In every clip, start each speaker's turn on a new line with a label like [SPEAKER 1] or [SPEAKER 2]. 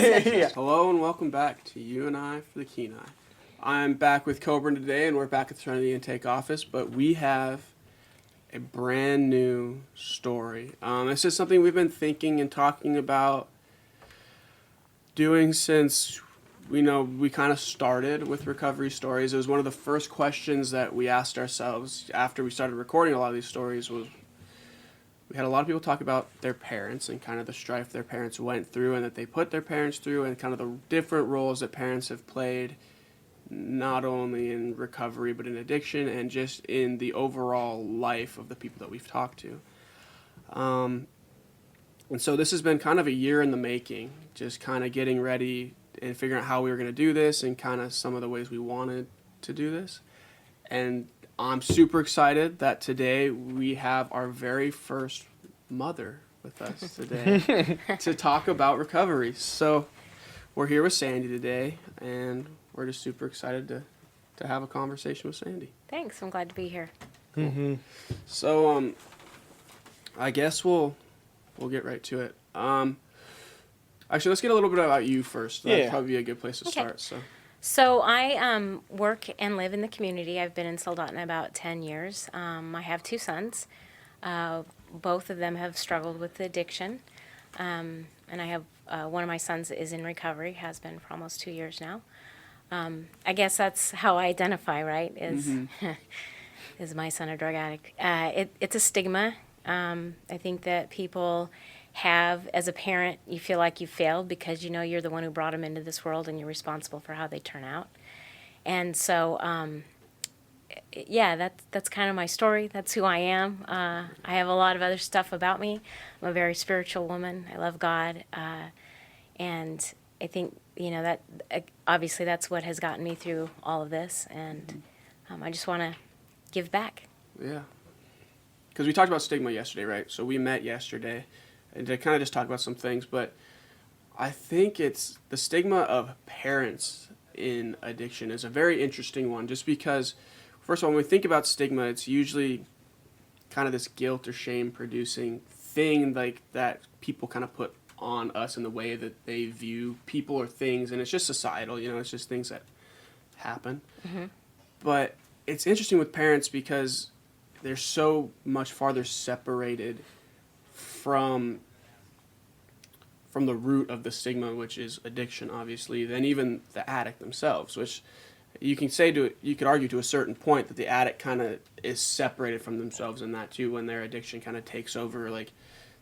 [SPEAKER 1] Yeah.
[SPEAKER 2] Hello and welcome back to You and I for the Kenai. I'm back with Koebryn today, and we're back at the Trinity Intake office, but we have a brand new story. This is something we've been thinking and talking about doing since we kind of started with recovery stories. It was one of the first questions that we asked ourselves after we started recording a lot of these stories. Was we had a lot of people talk about their parents and kind of the strife their parents went through and that they put their parents through, and kind of the different roles that parents have played, not only in recovery but in addiction and just in the overall life of the people that we've talked to. And so this has been kind of a year in the making, just kind of getting ready and figuring out how we were going to do this and kind of some of the ways we wanted to do this. And I'm super excited that today we have our very first mother with us today to talk about recovery. So we're here with Sandi today, and we're just super excited to have a conversation with Sandi.
[SPEAKER 3] Thanks. I'm glad to be here.
[SPEAKER 2] Cool. Mm-hmm. So I guess we'll get right to it. Actually, let's get a little bit about you first. That'd probably be a good place to start.
[SPEAKER 3] So I work and live in the community. I've been in Soldotna about 10 years. I have two sons. Both of them have struggled with addiction. And I have one of my sons is in recovery, has been for almost 2 years now. I guess that's how I identify, right, is my son a drug addict. It's a stigma. I think that people have, as a parent, you feel like you failed because you know you're the one who brought them into this world and you're responsible for how they turn out. And so, that's kind of my story. That's who I am. I have a lot of other stuff about me. I'm a very spiritual woman. I love God. And I think, that obviously that's what has gotten me through all of this. And I just want to give back.
[SPEAKER 2] Yeah. Because we talked about stigma yesterday, right? So we met yesterday and to kind of just talk about some things, but I think it's the stigma of parents in addiction is a very interesting one, just because, first of all, when we think about stigma, it's usually kind of this guilt or shame producing thing like that people kind of put on us in the way that they view people or things, and it's just societal, it's just things that happen. Mm-hmm. But it's interesting with parents because they're so much farther separated from the root of the stigma, which is addiction, obviously, than even the addict themselves, which you could argue to a certain point that the addict kind of is separated from themselves in that too, when their addiction kind of takes over like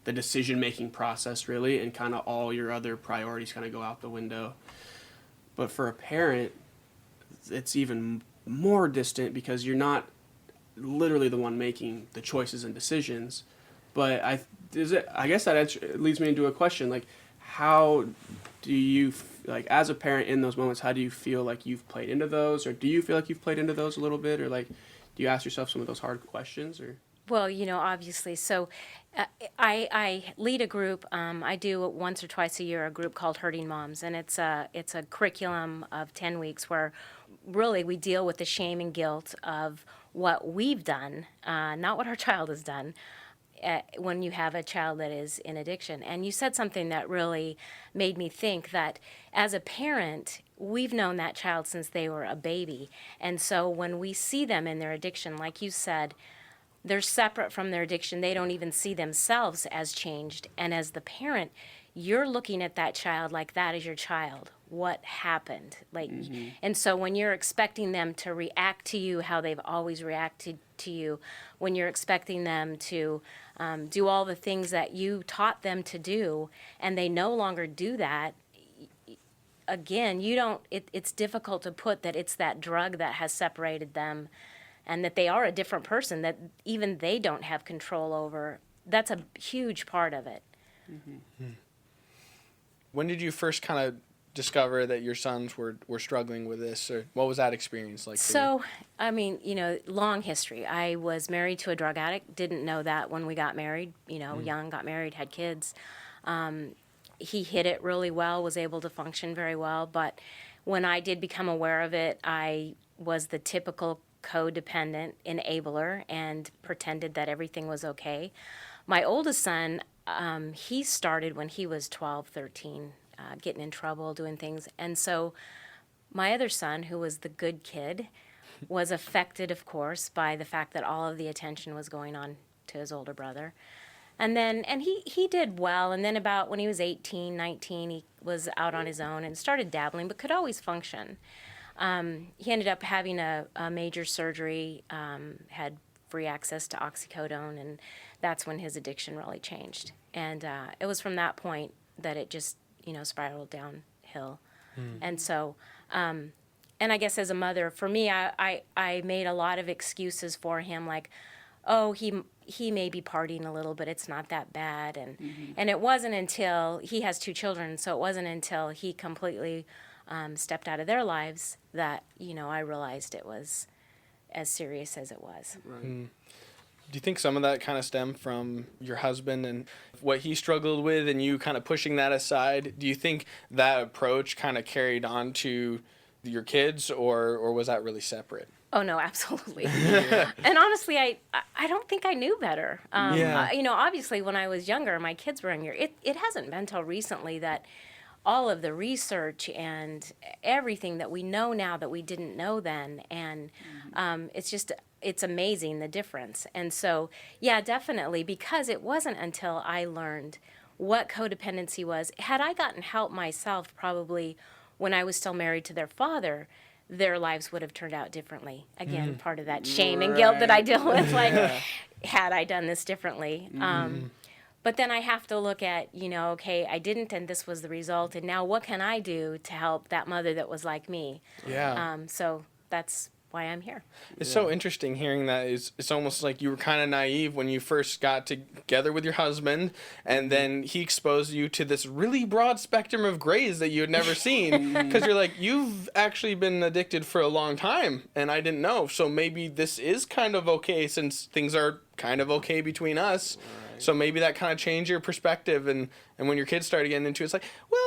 [SPEAKER 2] the decision-making process really, and kind of all your other priorities kind of go out the window. But for a parent, it's even more distant because you're not literally the one making the choices and decisions. But I guess that leads me into a question, like, how do you, like, as a parent in those moments, how do you feel like you've played into those, or do you feel like you've played into those a little bit, or like, do you ask yourself some of those hard questions, or?
[SPEAKER 3] Well, obviously, so I lead a group. I do once or twice a year a group called Hurting Moms, and it's a curriculum of 10 weeks where really we deal with the shame and guilt of what we've done, not what our child has done, when you have a child that is in addiction. And you said something that really made me think that as a parent, we've known that child since they were a baby. And so when we see them in their addiction, like you said, they're separate from their addiction. They don't even see themselves as changed. And as the parent, you're looking at that child like that is your child. What happened? And so when you're expecting them to react to you how they've always reacted to you, when you're expecting them to do all the things that you taught them to do, and they no longer do that, again, it's difficult to put that it's that drug that has separated them and that they are a different person that even they don't have control over. That's a huge part of it.
[SPEAKER 1] Mm-hmm. When did you first kind of discover that your sons were struggling with this, or what was that experience like?
[SPEAKER 3] So, I mean, long history. I was married to a drug addict, didn't know that when we got married, young, got married, had kids. He hid it really well, was able to function very well, but when I did become aware of it, I was the typical codependent enabler and pretended that everything was okay. My oldest son, he started when he was 12, 13. getting in trouble, doing things. And so my other son, who was the good kid, was affected, of course, by the fact that all of the attention was going on to his older brother. And he did well. And then about when he was 18, 19, he was out on his own and started dabbling, but could always function. He ended up having a major surgery, had free access to oxycodone, and that's when his addiction really changed. And it was from that point that it just, spiraled downhill. And so, and I guess as a mother, for me, I made a lot of excuses for him, like, oh, he may be partying a little, but it's not that bad. And it wasn't until he has 2 children, so it wasn't until he completely stepped out of their lives that, I realized it was as serious as it was.
[SPEAKER 2] Right.
[SPEAKER 1] Do you think some of that kind of stemmed from your husband and what he struggled with and you kind of pushing that aside? Do you think that approach kind of carried on to your kids, or was that really separate?
[SPEAKER 3] Oh, no, absolutely. And honestly, I don't think I knew better. Obviously, when I was younger, my kids were younger. It hasn't been until recently that all of the research and everything that we know now that we didn't know then, and it's amazing, the difference. And so, yeah, definitely, because it wasn't until I learned what codependency was. Had I gotten help myself, probably when I was still married to their father, their lives would have turned out differently. Again, part of that shame and guilt that I deal with, like, had I done this differently. But then I have to look at, okay, I didn't, and this was the result, and now what can I do to help that mother that was like me?
[SPEAKER 1] Yeah.
[SPEAKER 3] So that's why I'm here.
[SPEAKER 1] It's so interesting hearing that. It's almost like you were kind of naive when you first got together with your husband, and then he exposed you to this really broad spectrum of grays that you had never seen, because you're like, you've actually been addicted for a long time, and I didn't know. So maybe this is kind of okay, since things are kind of okay between us. Right. So maybe that kind of changed your perspective, and when your kids started getting into it, it's like, well,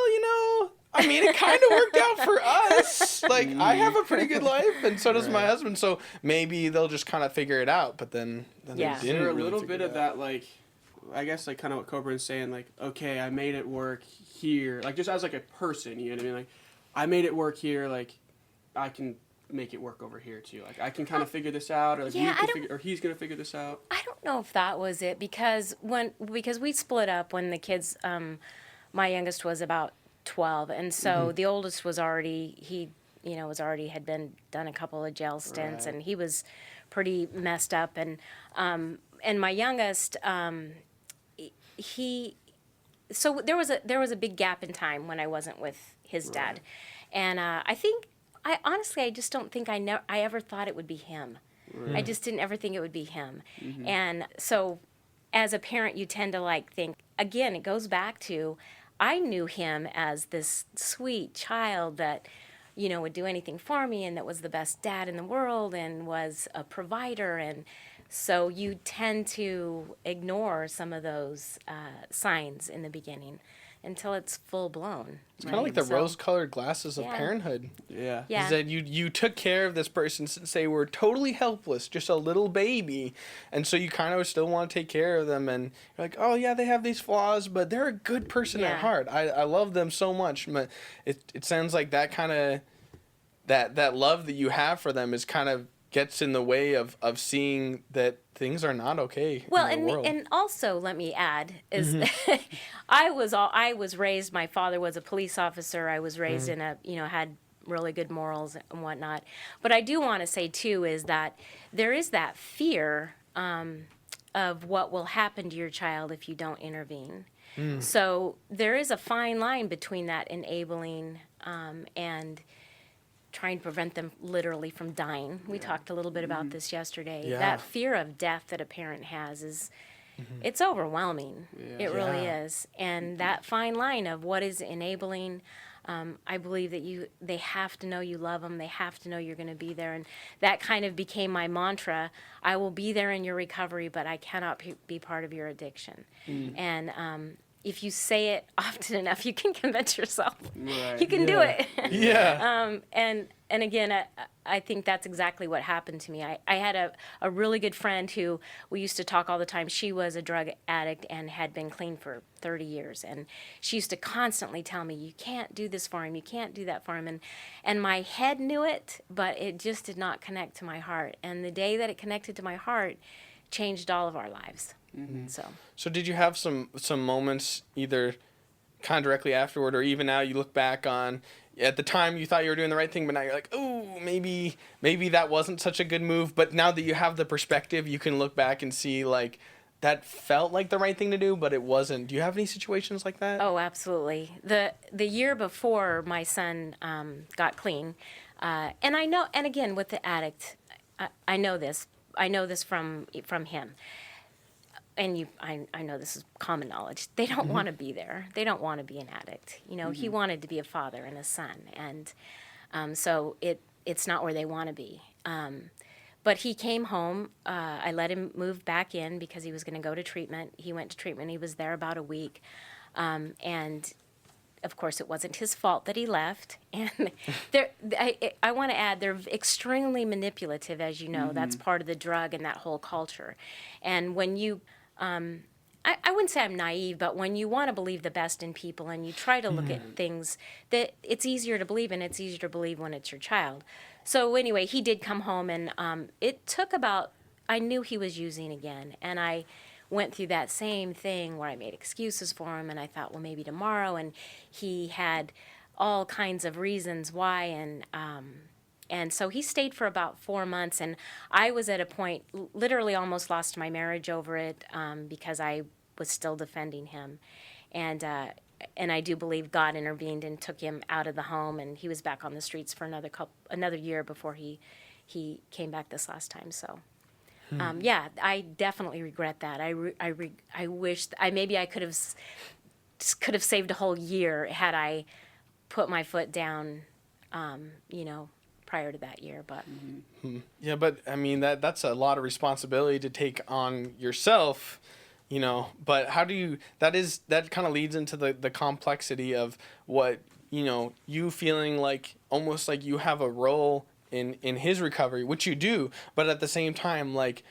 [SPEAKER 1] I mean, it kind of worked out for us. Like, I have a pretty good life, and so does my husband. So maybe they'll just kind of figure it out. But then they didn't.
[SPEAKER 2] There a
[SPEAKER 1] really
[SPEAKER 2] little
[SPEAKER 1] figure
[SPEAKER 2] bit
[SPEAKER 1] it
[SPEAKER 2] of that, like, I guess, like, kind of what Koebryn's saying, like, okay, I made it work here. Like, just as, like, a person, you know what I mean? Like, I made it work here. Like, I can make it work over here, too. Like, I can kind of figure this out, or, like, he's going to figure this out.
[SPEAKER 3] I don't know if that was it, because we split up when the kids, my youngest was about 12, and so the oldest was already, had been done a couple of jail stints, and he was pretty messed up, and my youngest, so there was a big gap in time when I wasn't with his dad, and I just don't think I ever thought it would be him. I just didn't ever think it would be him, and so as a parent, you tend to think, again, it goes back to, I knew him as this sweet child that, would do anything for me, and that was the best dad in the world and was a provider. And so you tend to ignore some of those signs in the beginning until it's full blown.
[SPEAKER 1] It's kind of like the rose-colored glasses of parenthood.
[SPEAKER 2] Yeah.
[SPEAKER 1] Is that you took care of this person since they were totally helpless, just a little baby, and so you kind of still want to take care of them, and you're like, oh yeah, they have these flaws, but they're a good person at heart. I love them so much. But it sounds like that kind of that love that you have for them is kind of gets in the way of seeing that things are not okay in the world.
[SPEAKER 3] And also, let me add, is I was raised, my father was a police officer, I was raised in had really good morals and whatnot. But I do want to say, too, is that there is that fear of what will happen to your child if you don't intervene. So there is a fine line between that enabling and trying to prevent them literally from dying. We talked a little bit about this yesterday.
[SPEAKER 1] Yeah.
[SPEAKER 3] That fear of death that a parent has is, it's overwhelming. It really is. And that fine line of what is enabling, I believe that they have to know you love them. They have to know you're going to be there. And that kind of became my mantra. I will be there in your recovery, but I cannot be part of your addiction. And if you say it often enough, you can convince yourself.
[SPEAKER 2] Right.
[SPEAKER 3] You can do it.
[SPEAKER 1] Yeah.
[SPEAKER 3] And again, I think that's exactly what happened to me. I had a really good friend who we used to talk all the time. She was a drug addict and had been clean for 30 years. And she used to constantly tell me, you can't do this for him, you can't do that for him. And my head knew it, but it just did not connect to my heart. And the day that it connected to my heart changed all of our lives. So
[SPEAKER 1] did you have some moments either kind of directly afterward or even now you look back on, at the time you thought you were doing the right thing, but now you're like, oh, maybe that wasn't such a good move. But now that you have the perspective, you can look back and see like that felt like the right thing to do, but it wasn't. Do you have any situations like that?
[SPEAKER 3] Oh, absolutely. The year before my son got clean, and I know, and again with the addict, I know this. I know this from him. And I know this is common knowledge. They don't want to be there. They don't want to be an addict. You know, he wanted to be a father and a son, and so it's not where they want to be. But he came home. I let him move back in because he was going to go to treatment. He went to treatment. He was there about a week, and of course, it wasn't his fault that he left. And I want to add, they're extremely manipulative, as you know. That's part of the drug and that whole culture. And when you I wouldn't say I'm naive, but when you want to believe the best in people and you try to look at things, that it's easier to believe, and it's easier to believe when it's your child. So anyway, he did come home, and it took about, I knew he was using again, and I went through that same thing where I made excuses for him, and I thought, well, maybe tomorrow, and he had all kinds of reasons why, and so he stayed for about 4 months, and I was at a point, literally almost lost my marriage over it because I was still defending him. And I do believe God intervened and took him out of the home, and he was back on the streets for another year before he came back this last time. So, yeah, I definitely regret that. I wish maybe I could have saved a whole year had I put my foot down, prior to that year, but
[SPEAKER 1] Yeah, but I mean that's a lot of responsibility to take on yourself, but how do you, that kind of leads into the complexity of what, you feeling like almost like you have a role in his recovery, which you do, but at the same time, like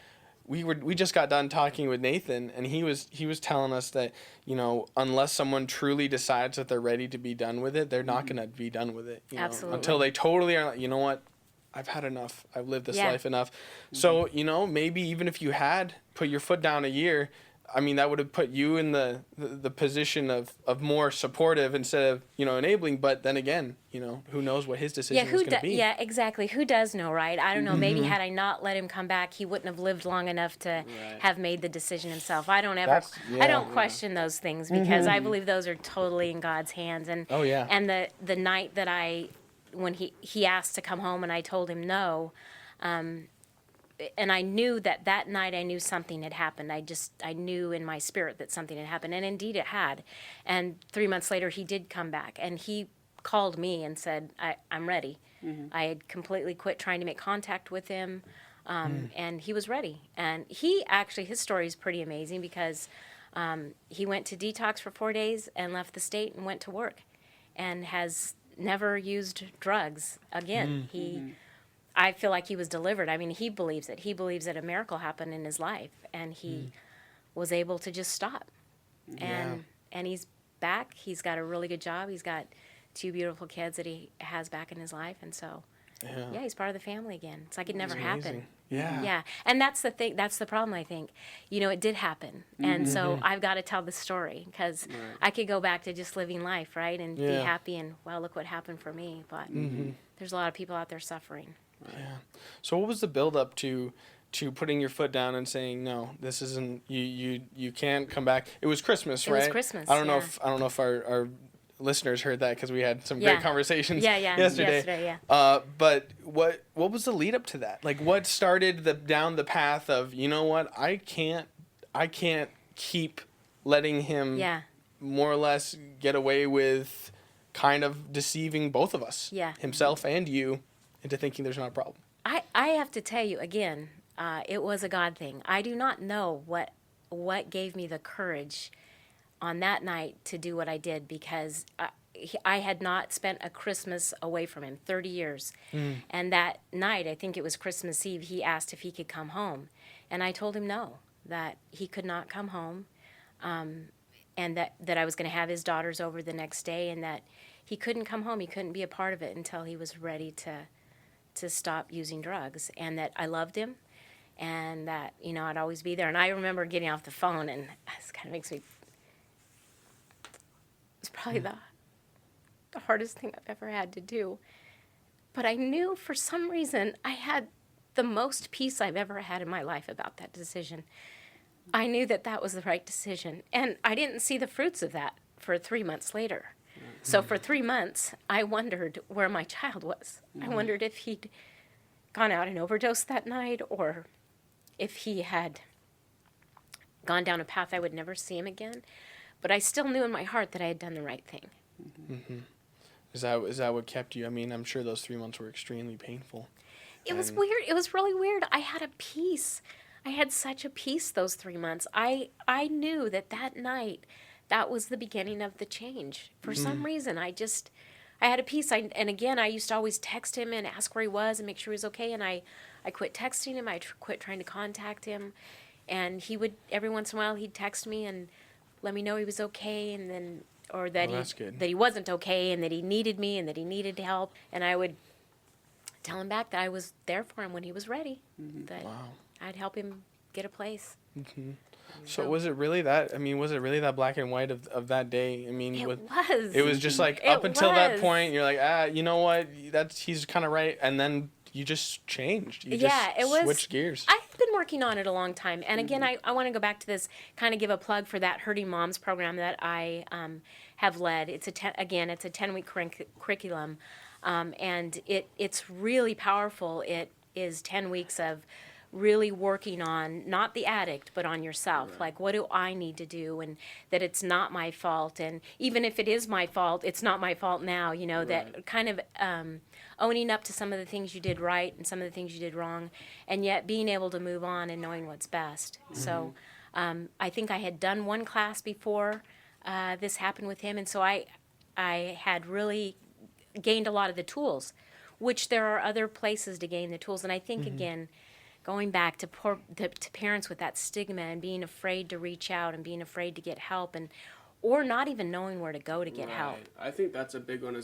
[SPEAKER 1] we just got done talking with Nathan, and he was telling us that, unless someone truly decides that they're ready to be done with it, they're not going to be done with it.
[SPEAKER 3] Absolutely.
[SPEAKER 1] Until they totally are like, you know what, I've had enough. I've lived this life enough. So, maybe even if you had put your foot down a year, I mean, that would have put you in the position of more supportive instead of, enabling. But then again, who knows what his decision was going to be.
[SPEAKER 3] Yeah, exactly. Who does know, right? I don't know. Maybe had I not let him come back, he wouldn't have lived long enough to have made the decision himself. I don't question those things because I believe those are totally in God's hands. And and the night that when he asked to come home and I told him no, and I knew that night I knew something had happened. I knew in my spirit that something had happened, and indeed it had. And 3 months later, he did come back, and he called me and said, I'm ready. I had completely quit trying to make contact with him, and he was ready. And his story is pretty amazing because he went to detox for 4 days and left the state and went to work and has never used drugs again. I feel like he was delivered. I mean, he believes it. He believes that a miracle happened in his life, and he was able to just stop. And he's back. He's got a really good job. He's got 2 beautiful kids that he has back in his life, and so he's part of the family again. It's like it never happened. Yeah. And that's the thing. That's the problem, I think. It did happen, and so I've got to tell the story because I could go back to just living life, right, and be happy and, well, look what happened for me. But there's a lot of people out there suffering.
[SPEAKER 1] Yeah. So what was the build up to putting your foot down and saying, no, this isn't, you can't come back? It was Christmas, right?
[SPEAKER 3] It was Christmas.
[SPEAKER 1] I don't know if our listeners heard that because we had some great conversations yesterday. But what was the lead up to that? Like, what started down the path of, you know what, I can't keep letting him more or less get away with kind of deceiving both of us, himself and you, into thinking there's not a problem.
[SPEAKER 3] I have to tell you again, it was a God thing. I do not know what gave me the courage on that night to do what I did, because I had not spent a Christmas away from him, 30 years. And that night, I think it was Christmas Eve, he asked if he could come home. And I told him no, that he could not come home, and that I was going to have his daughters over the next day, and that he couldn't come home. He couldn't be a part of it until he was ready to stop using drugs, and that I loved him, and that, I'd always be there. And I remember getting off the phone, and this kind of makes me, it's probably the hardest thing I've ever had to do. But I knew for some reason I had the most peace I've ever had in my life about that decision. I knew that that was the right decision. And I didn't see the fruits of that for 3 months later. So for 3 months, I wondered where my child was. I wondered if he'd gone out and overdosed that night, or if he had gone down a path I would never see him again. But I still knew in my heart that I had done the right thing.
[SPEAKER 1] Mm-hmm. Is that what kept you? I mean, I'm sure those 3 months were extremely painful.
[SPEAKER 3] It was weird. It was really weird. I had a peace. I had such a peace those 3 months. I knew that night, that was the beginning of the change. For some reason, I had a peace. And again, I used to always text him and ask where he was and make sure he was okay. And I quit texting him. I quit trying to contact him. And he would, every once in a while, he'd text me and let me know he was okay, and then, or that that he wasn't okay, and that he needed me, and that he needed help. And I would tell him back that I was there for him when he was ready. That I'd help him get a place.
[SPEAKER 1] So was it really that? I mean, was it really that black and white of that day? I mean,
[SPEAKER 3] It was.
[SPEAKER 1] It was just like up until that point, you're like, you know what? He's kind of right, and then you just changed. You just switched gears.
[SPEAKER 3] I've been working on it a long time, and again, I want to go back to this, kind of give a plug for that Hurting Moms program that I have led. It's a 10-week curriculum, and it's really powerful. It is 10 weeks of really working on not the addict, but on yourself. Right. Like, what do I need to do? And that it's not my fault. And even if it is my fault, it's not my fault now, that kind of owning up to some of the things you did right and some of the things you did wrong, and yet being able to move on and knowing what's best. So I think I had done one class before this happened with him, and so I had really gained a lot of the tools, which there are other places to gain the tools. And I think, again, going back to parents with that stigma and being afraid to reach out and being afraid to get help, or not even knowing where to go to get help.
[SPEAKER 2] I think that's a big one.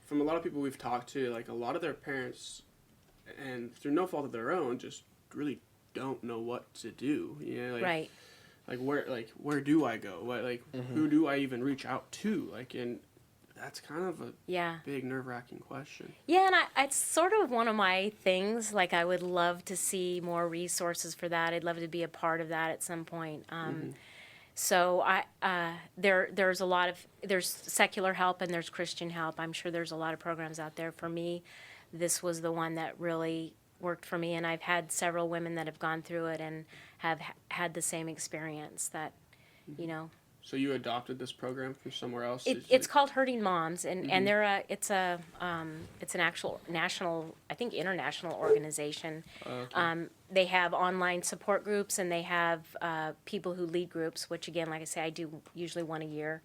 [SPEAKER 2] From a lot of people we've talked to, like, a lot of their parents, and through no fault of their own, just really don't know what to do.
[SPEAKER 3] Right.
[SPEAKER 2] Like where do I go? Who do I even reach out to? And that's kind of a big nerve-wracking question. Yeah,
[SPEAKER 3] and it's sort of one of my things. Like, I would love to see more resources for that. I'd love to be a part of that at some point. So there's secular help and there's Christian help. I'm sure there's a lot of programs out there. For me, this was the one that really worked for me, and I've had several women that have gone through it and have had the same experience. That,
[SPEAKER 2] So you adopted this program from somewhere else?
[SPEAKER 3] It's called Hurting Moms, and it's an actual national, I think international organization. Okay. They have online support groups, and they have people who lead groups, which, again, like I say, I do usually one a year.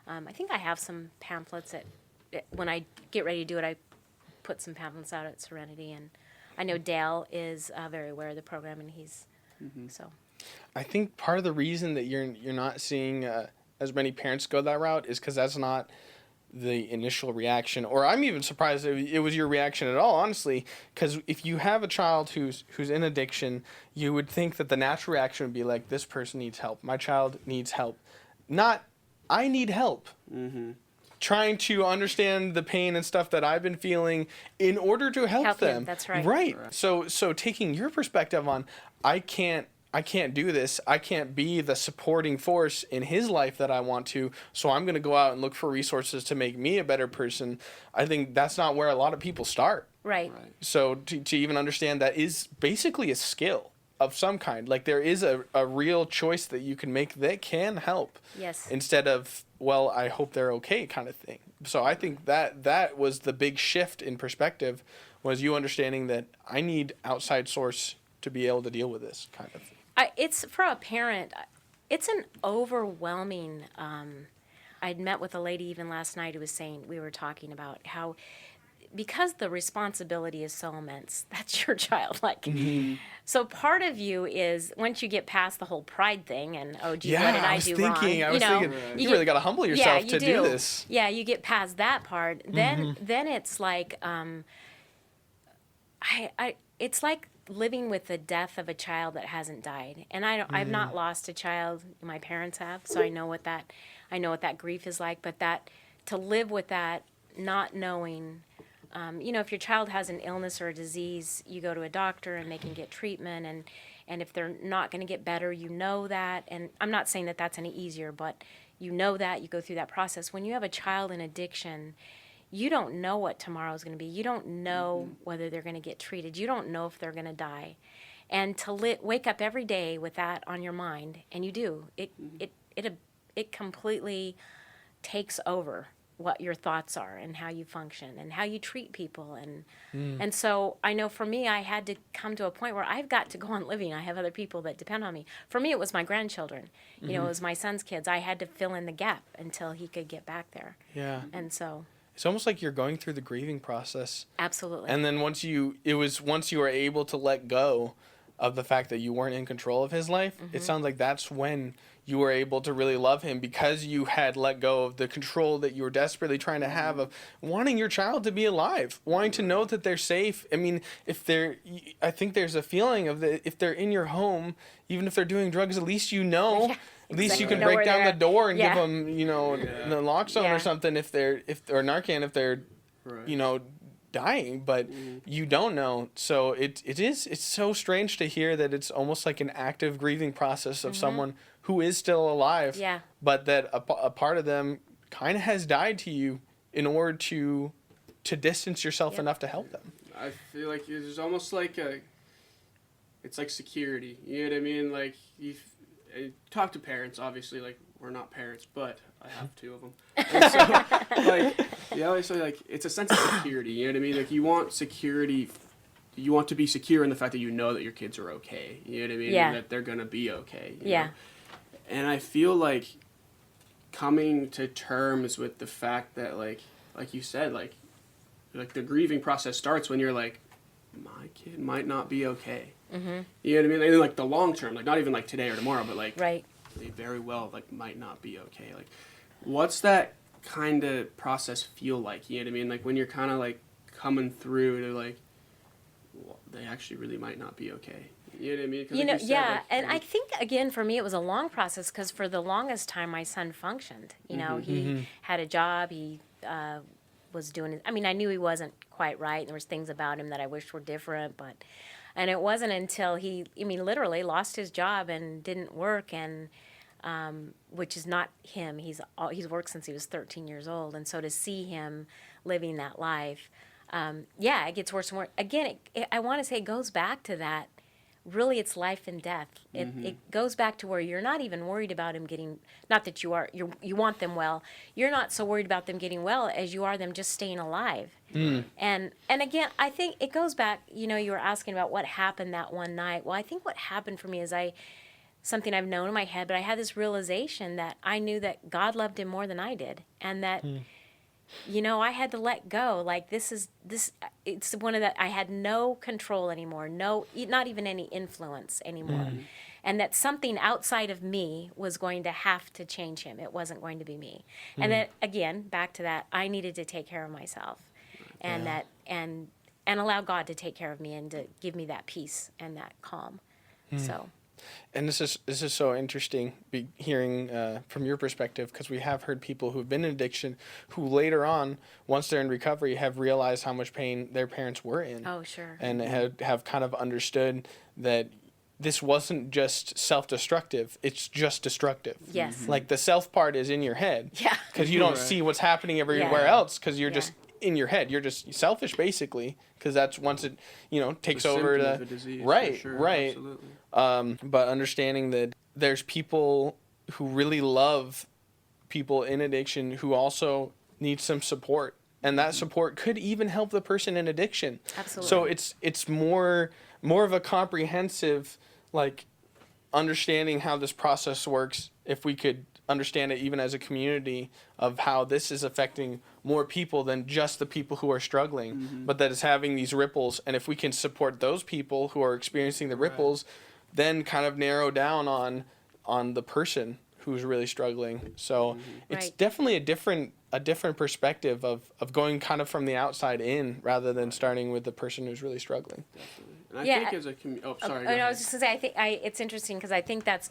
[SPEAKER 3] I think I have some pamphlets when I get ready to do it, I put some pamphlets out at Serenity, and I know Dale is very aware of the program, and he's so.
[SPEAKER 1] I think part of the reason that you're not seeing as many parents go that route is because that's not the initial reaction. Or I'm even surprised it was your reaction at all, honestly. Because if you have a child who's in addiction, you would think that the natural reaction would be like, this person needs help. My child needs help. Not, I need help. Trying to understand the pain and stuff that I've been feeling in order to help them.
[SPEAKER 3] That's right.
[SPEAKER 1] Right. So taking your perspective on, I can't do this. I can't be the supporting force in his life that I want to, so I'm going to go out and look for resources to make me a better person. I think that's not where a lot of people start.
[SPEAKER 3] Right.
[SPEAKER 1] So to even understand that is basically a skill of some kind. Like, there is a real choice that you can make that can help.
[SPEAKER 3] Yes.
[SPEAKER 1] Instead of, well, I hope they're okay kind of thing. So I think that was the big shift in perspective, was you understanding that I need outside source to be able to deal with this kind of thing.
[SPEAKER 3] It's for a parent. it's an overwhelming. I'd met with a lady even last night who was saying, we were talking about how, because the responsibility is so immense, that's your child. Like, so part of you is, once you get past the whole pride thing and, oh, gee, what did I do wrong?
[SPEAKER 1] I was thinking, you really got to humble yourself to do this.
[SPEAKER 3] Yeah, you get past that part. Then it's like, it's like living with the death of a child that hasn't died. And I've not lost a child. My parents have, so I know what that grief is like. But that, to live with that, not knowing. If your child has an illness or a disease, you go to a doctor and they can get treatment, and if they're not going to get better, you know that. And I'm not saying that that's any easier, but you know that, you go through that process. When you have a child in addiction, you don't know what tomorrow's going to be. You don't know whether they're going to get treated. You don't know if they're going to die. And to wake up every day with that on your mind, and you do, it completely takes over what your thoughts are and how you function and how you treat people. And so I know for me, I had to come to a point where I've got to go on living. I have other people that depend on me. For me, it was my grandchildren. It was my son's kids. I had to fill in the gap until he could get back there.
[SPEAKER 1] Yeah.
[SPEAKER 3] And so
[SPEAKER 1] it's almost like you're going through the grieving process.
[SPEAKER 3] Absolutely.
[SPEAKER 1] And then once you were able to let go of the fact that you weren't in control of his life, it sounds like that's when you were able to really love him, because you had let go of the control that you were desperately trying to have of wanting your child to be alive, wanting to know that they're safe. I mean, I think there's a feeling of if they're in your home, even if they're doing drugs, at least you know. Yeah. At least you can break down the door and give them, the naloxone or something or Narcan if they're, dying, but you don't know. So it's so strange to hear that it's almost like an active grieving process of someone who is still alive, but that a part of them kind of has died to you in order to distance yourself enough to help them.
[SPEAKER 2] I feel like there's almost like it's like security. You know what I mean? Like you talk to parents, obviously, like we're not parents, but I have two of them. And so, like, you always say, like, it's a sense of security. You know what I mean? Like, you want security. You want to be secure in the fact that you know that your kids are okay. You know what I mean?
[SPEAKER 3] Yeah.
[SPEAKER 2] And that they're gonna be okay. You know? And I feel like coming to terms with the fact that, like you said, like the grieving process starts when you're like, my kid might not be okay. Mm-hmm. You know what I mean? And like the long term, like not even like today or tomorrow, but like they very well like might not be okay. Like, what's that kind of process feel like? You know what I mean? Like when you're kind of like coming through to like, well, they actually really might not be okay. You know what I mean?
[SPEAKER 3] Like you said, like, and I think, again, for me, it was a long process because for the longest time, my son functioned. He had a job. He was doing it. I mean, I knew he wasn't quite right. There was things about him that I wished were different, and it wasn't until he, literally lost his job and didn't work, and which is not him. He's worked since he was 13 years old, and so to see him living that life, it gets worse and worse. Again, I want to say it goes back to that. Really, it's life and death. It goes back to where you're not even worried about him getting, not that you are, you want them well. You're not so worried about them getting well as you are them just staying alive. And again, I think it goes back, you were asking about what happened that one night. Well, I think what happened for me is something I've known in my head, but I had this realization that I knew that God loved him more than I did. And that, I had to let go. Like it's one of that, I had no control anymore, not even any influence anymore. And that something outside of me was going to have to change him. It wasn't going to be me. And that, again, back to that, I needed to take care of myself and and allow God to take care of me and to give me that peace and that calm. So.
[SPEAKER 1] And this is so interesting hearing from your perspective, because we have heard people who've been in addiction who later on, once they're in recovery, have realized how much pain their parents were in.
[SPEAKER 3] Oh, sure.
[SPEAKER 1] And have kind of understood that this wasn't just self-destructive, it's just destructive.
[SPEAKER 3] Yes.
[SPEAKER 1] Like the self part is in your head.
[SPEAKER 3] Yeah.
[SPEAKER 1] Because you don't see what's happening everywhere else, because you're just in your head. You're just selfish, basically, because that's once it, takes over
[SPEAKER 2] the disease.
[SPEAKER 1] Right,
[SPEAKER 2] sure,
[SPEAKER 1] right.
[SPEAKER 2] Absolutely.
[SPEAKER 1] But understanding that there's people who really love people in addiction who also need some support, and that support could even help the person in addiction.
[SPEAKER 3] Absolutely.
[SPEAKER 1] So it's more of a comprehensive, like, understanding how this process works, if we could understand it even as a community of how this is affecting more people than just the people who are struggling, but that it's having these ripples. And if we can support those people who are experiencing the ripples, then kind of narrow down on the person who's really struggling. So it's definitely a different perspective of going kind of from the outside in rather than starting with the person who's really struggling.
[SPEAKER 2] Definitely. And I think as a sorry.
[SPEAKER 3] I was just gonna say, I think it's interesting because I think that's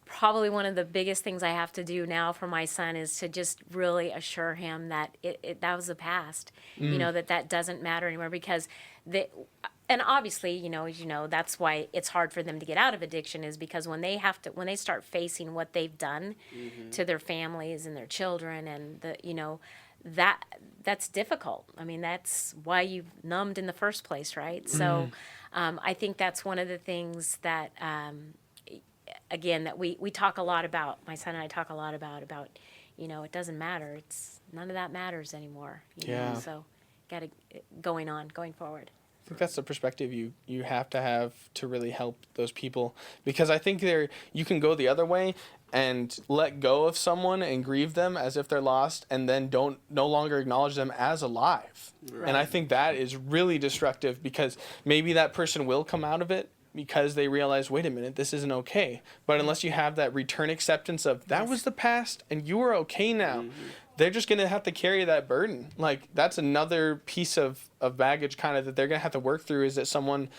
[SPEAKER 3] probably one of the biggest things I have to do now for my son is to just really assure him that that was the past, that doesn't matter anymore, because and obviously, as you know, that's why it's hard for them to get out of addiction, is because when they start facing what they've done to their families and their children, and that's difficult. I mean, that's why you numbed in the first place, right? So I think that's one of the things that, again, that we talk a lot about, my son and I talk a lot about, it doesn't matter. None of that matters anymore. You know? So going forward.
[SPEAKER 1] I think that's the perspective you have to really help those people, because I think you can go the other way and let go of someone and grieve them as if they're lost, and then no longer acknowledge them as alive. Right. And I think that is really destructive, because maybe that person will come out of it because they realize, wait a minute, this isn't okay. But unless you have that return acceptance of that was the past and you are okay now, they're just going to have to carry that burden. Like, that's another piece of baggage kind of that they're going to have to work through, is that someone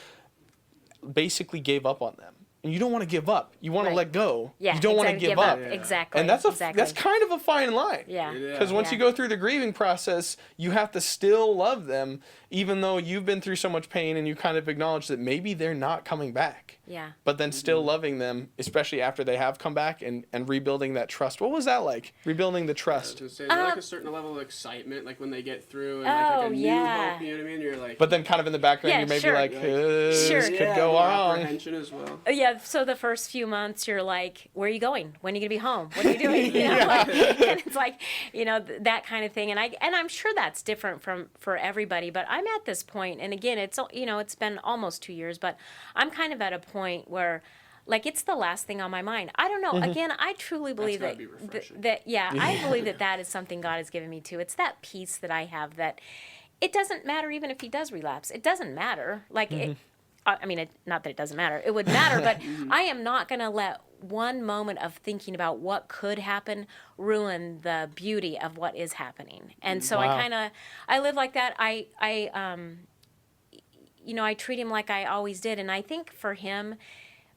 [SPEAKER 1] basically gave up on them. And you don't want to give up. You want to let go.
[SPEAKER 3] Yeah,
[SPEAKER 1] you don't want to give up.
[SPEAKER 3] Yeah. Exactly.
[SPEAKER 1] And that's kind of a fine line.
[SPEAKER 3] Yeah.
[SPEAKER 1] Because once you go through the grieving process, you have to still love them, even though you've been through so much pain, and you kind of acknowledge that maybe they're not coming back.
[SPEAKER 3] Yeah.
[SPEAKER 1] But then still loving them, especially after they have come back, and rebuilding that trust. What was that like? Rebuilding the trust.
[SPEAKER 2] Is there like a certain level of excitement, like when they get through and like a new hope, you know what I mean? You're like,
[SPEAKER 1] but then kind of in the background, you're maybe like, this could go wrong.
[SPEAKER 2] Apprehension as well.
[SPEAKER 3] Yeah, so the first few months you're like, where are you going? When are you going to be home? What are you doing? And it's like, that kind of thing. And I'm sure that's different for everybody, but I'm at this point, and again, it's been almost 2 years, but I'm kind of at a point where, like, it's the last thing on my mind. I don't know. Again, I truly believe I believe that is something God has given me too. It's that peace that I have, that it doesn't matter even if he does relapse. It doesn't matter. Like, not that it doesn't matter. It would matter, but I am not going to let one moment of thinking about what could happen ruin the beauty of what is happening. And so I live like that. I treat him like I always did. And I think for him,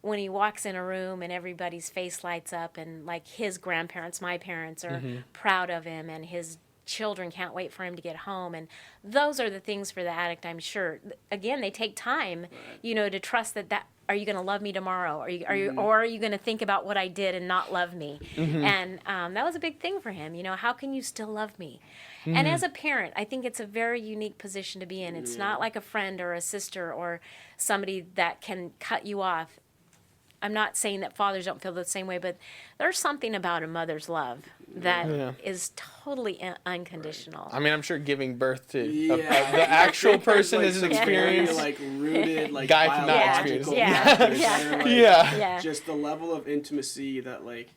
[SPEAKER 3] when he walks in a room and everybody's face lights up, and like his grandparents, my parents, are proud of him, and his children can't wait for him to get home, and those are the things for the addict, I'm sure. Again, they take time, to trust that are you going to love me tomorrow? Or are you going to think about what I did and not love me? And that was a big thing for him. How can you still love me? And as a parent, I think it's a very unique position to be in. It's not like a friend or a sister or somebody that can cut you off. I'm not saying that fathers don't feel the same way, but there's something about a mother's love that is totally unconditional.
[SPEAKER 1] I mean, I'm sure giving birth to the actual person is an experience.
[SPEAKER 2] Like rooted, like
[SPEAKER 1] guy cannot experience.
[SPEAKER 2] Just the level of intimacy that, like,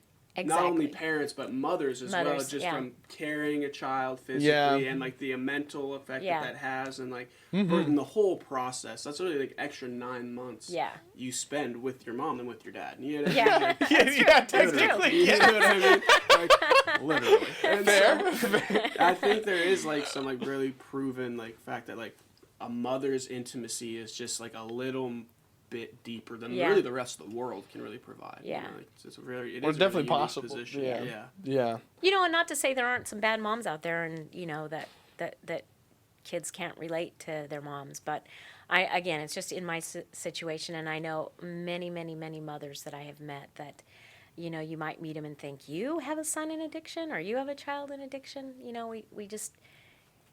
[SPEAKER 2] not only parents but mothers as well, just from carrying a child physically and like the mental effect that has, and like in the whole process. That's really like extra 9 months you spend with your mom and with your dad.
[SPEAKER 1] Technically.
[SPEAKER 2] You know what I mean? Like, literally. And so, I think there is like some like really proven like fact that like a mother's intimacy is just like a little bit deeper than really the rest of the world can really provide.
[SPEAKER 3] Yeah.
[SPEAKER 2] It's
[SPEAKER 1] definitely possible.
[SPEAKER 2] Position.
[SPEAKER 1] Yeah.
[SPEAKER 3] And not to say there aren't some bad moms out there, and that kids can't relate to their moms, but again, it's just in my situation, and I know many, many, many mothers that I have met that, you might meet them and think, you have a son in addiction, or you have a child in addiction. We just,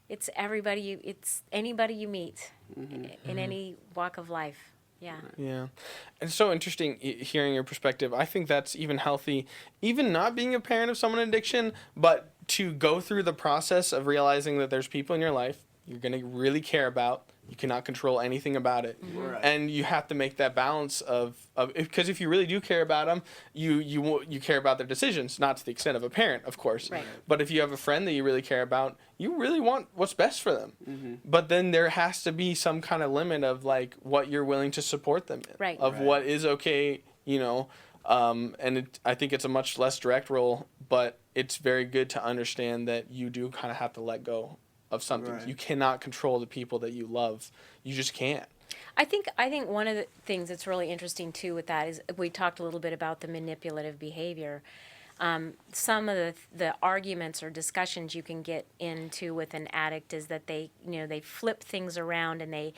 [SPEAKER 3] it's everybody, it's anybody you meet in any walk of life. Yeah.
[SPEAKER 1] Yeah. It's so interesting hearing your perspective. I think that's even healthy, even not being a parent of someone in addiction, but to go through the process of realizing that there's people in your life you're going to really care about. You cannot control anything about it.
[SPEAKER 2] Right.
[SPEAKER 1] And you have to make that balance because if you really do care about them, you care about their decisions, not to the extent of a parent, of course.
[SPEAKER 3] Right.
[SPEAKER 1] But if you have a friend that you really care about, you really want what's best for them.
[SPEAKER 2] Mm-hmm.
[SPEAKER 1] But then there has to be some kind of limit of like what you're willing to support them in.
[SPEAKER 3] Right.
[SPEAKER 1] Of
[SPEAKER 2] Right.
[SPEAKER 1] what is okay, I think it's a much less direct role, but it's very good to understand that you do kind of have to let go of something.
[SPEAKER 2] Right.
[SPEAKER 1] You cannot control the people that you love. You just can't.
[SPEAKER 3] I think one of the things that's really interesting too with that is we talked a little bit about the manipulative behavior. Some of the arguments or discussions you can get into with an addict is that they flip things around and they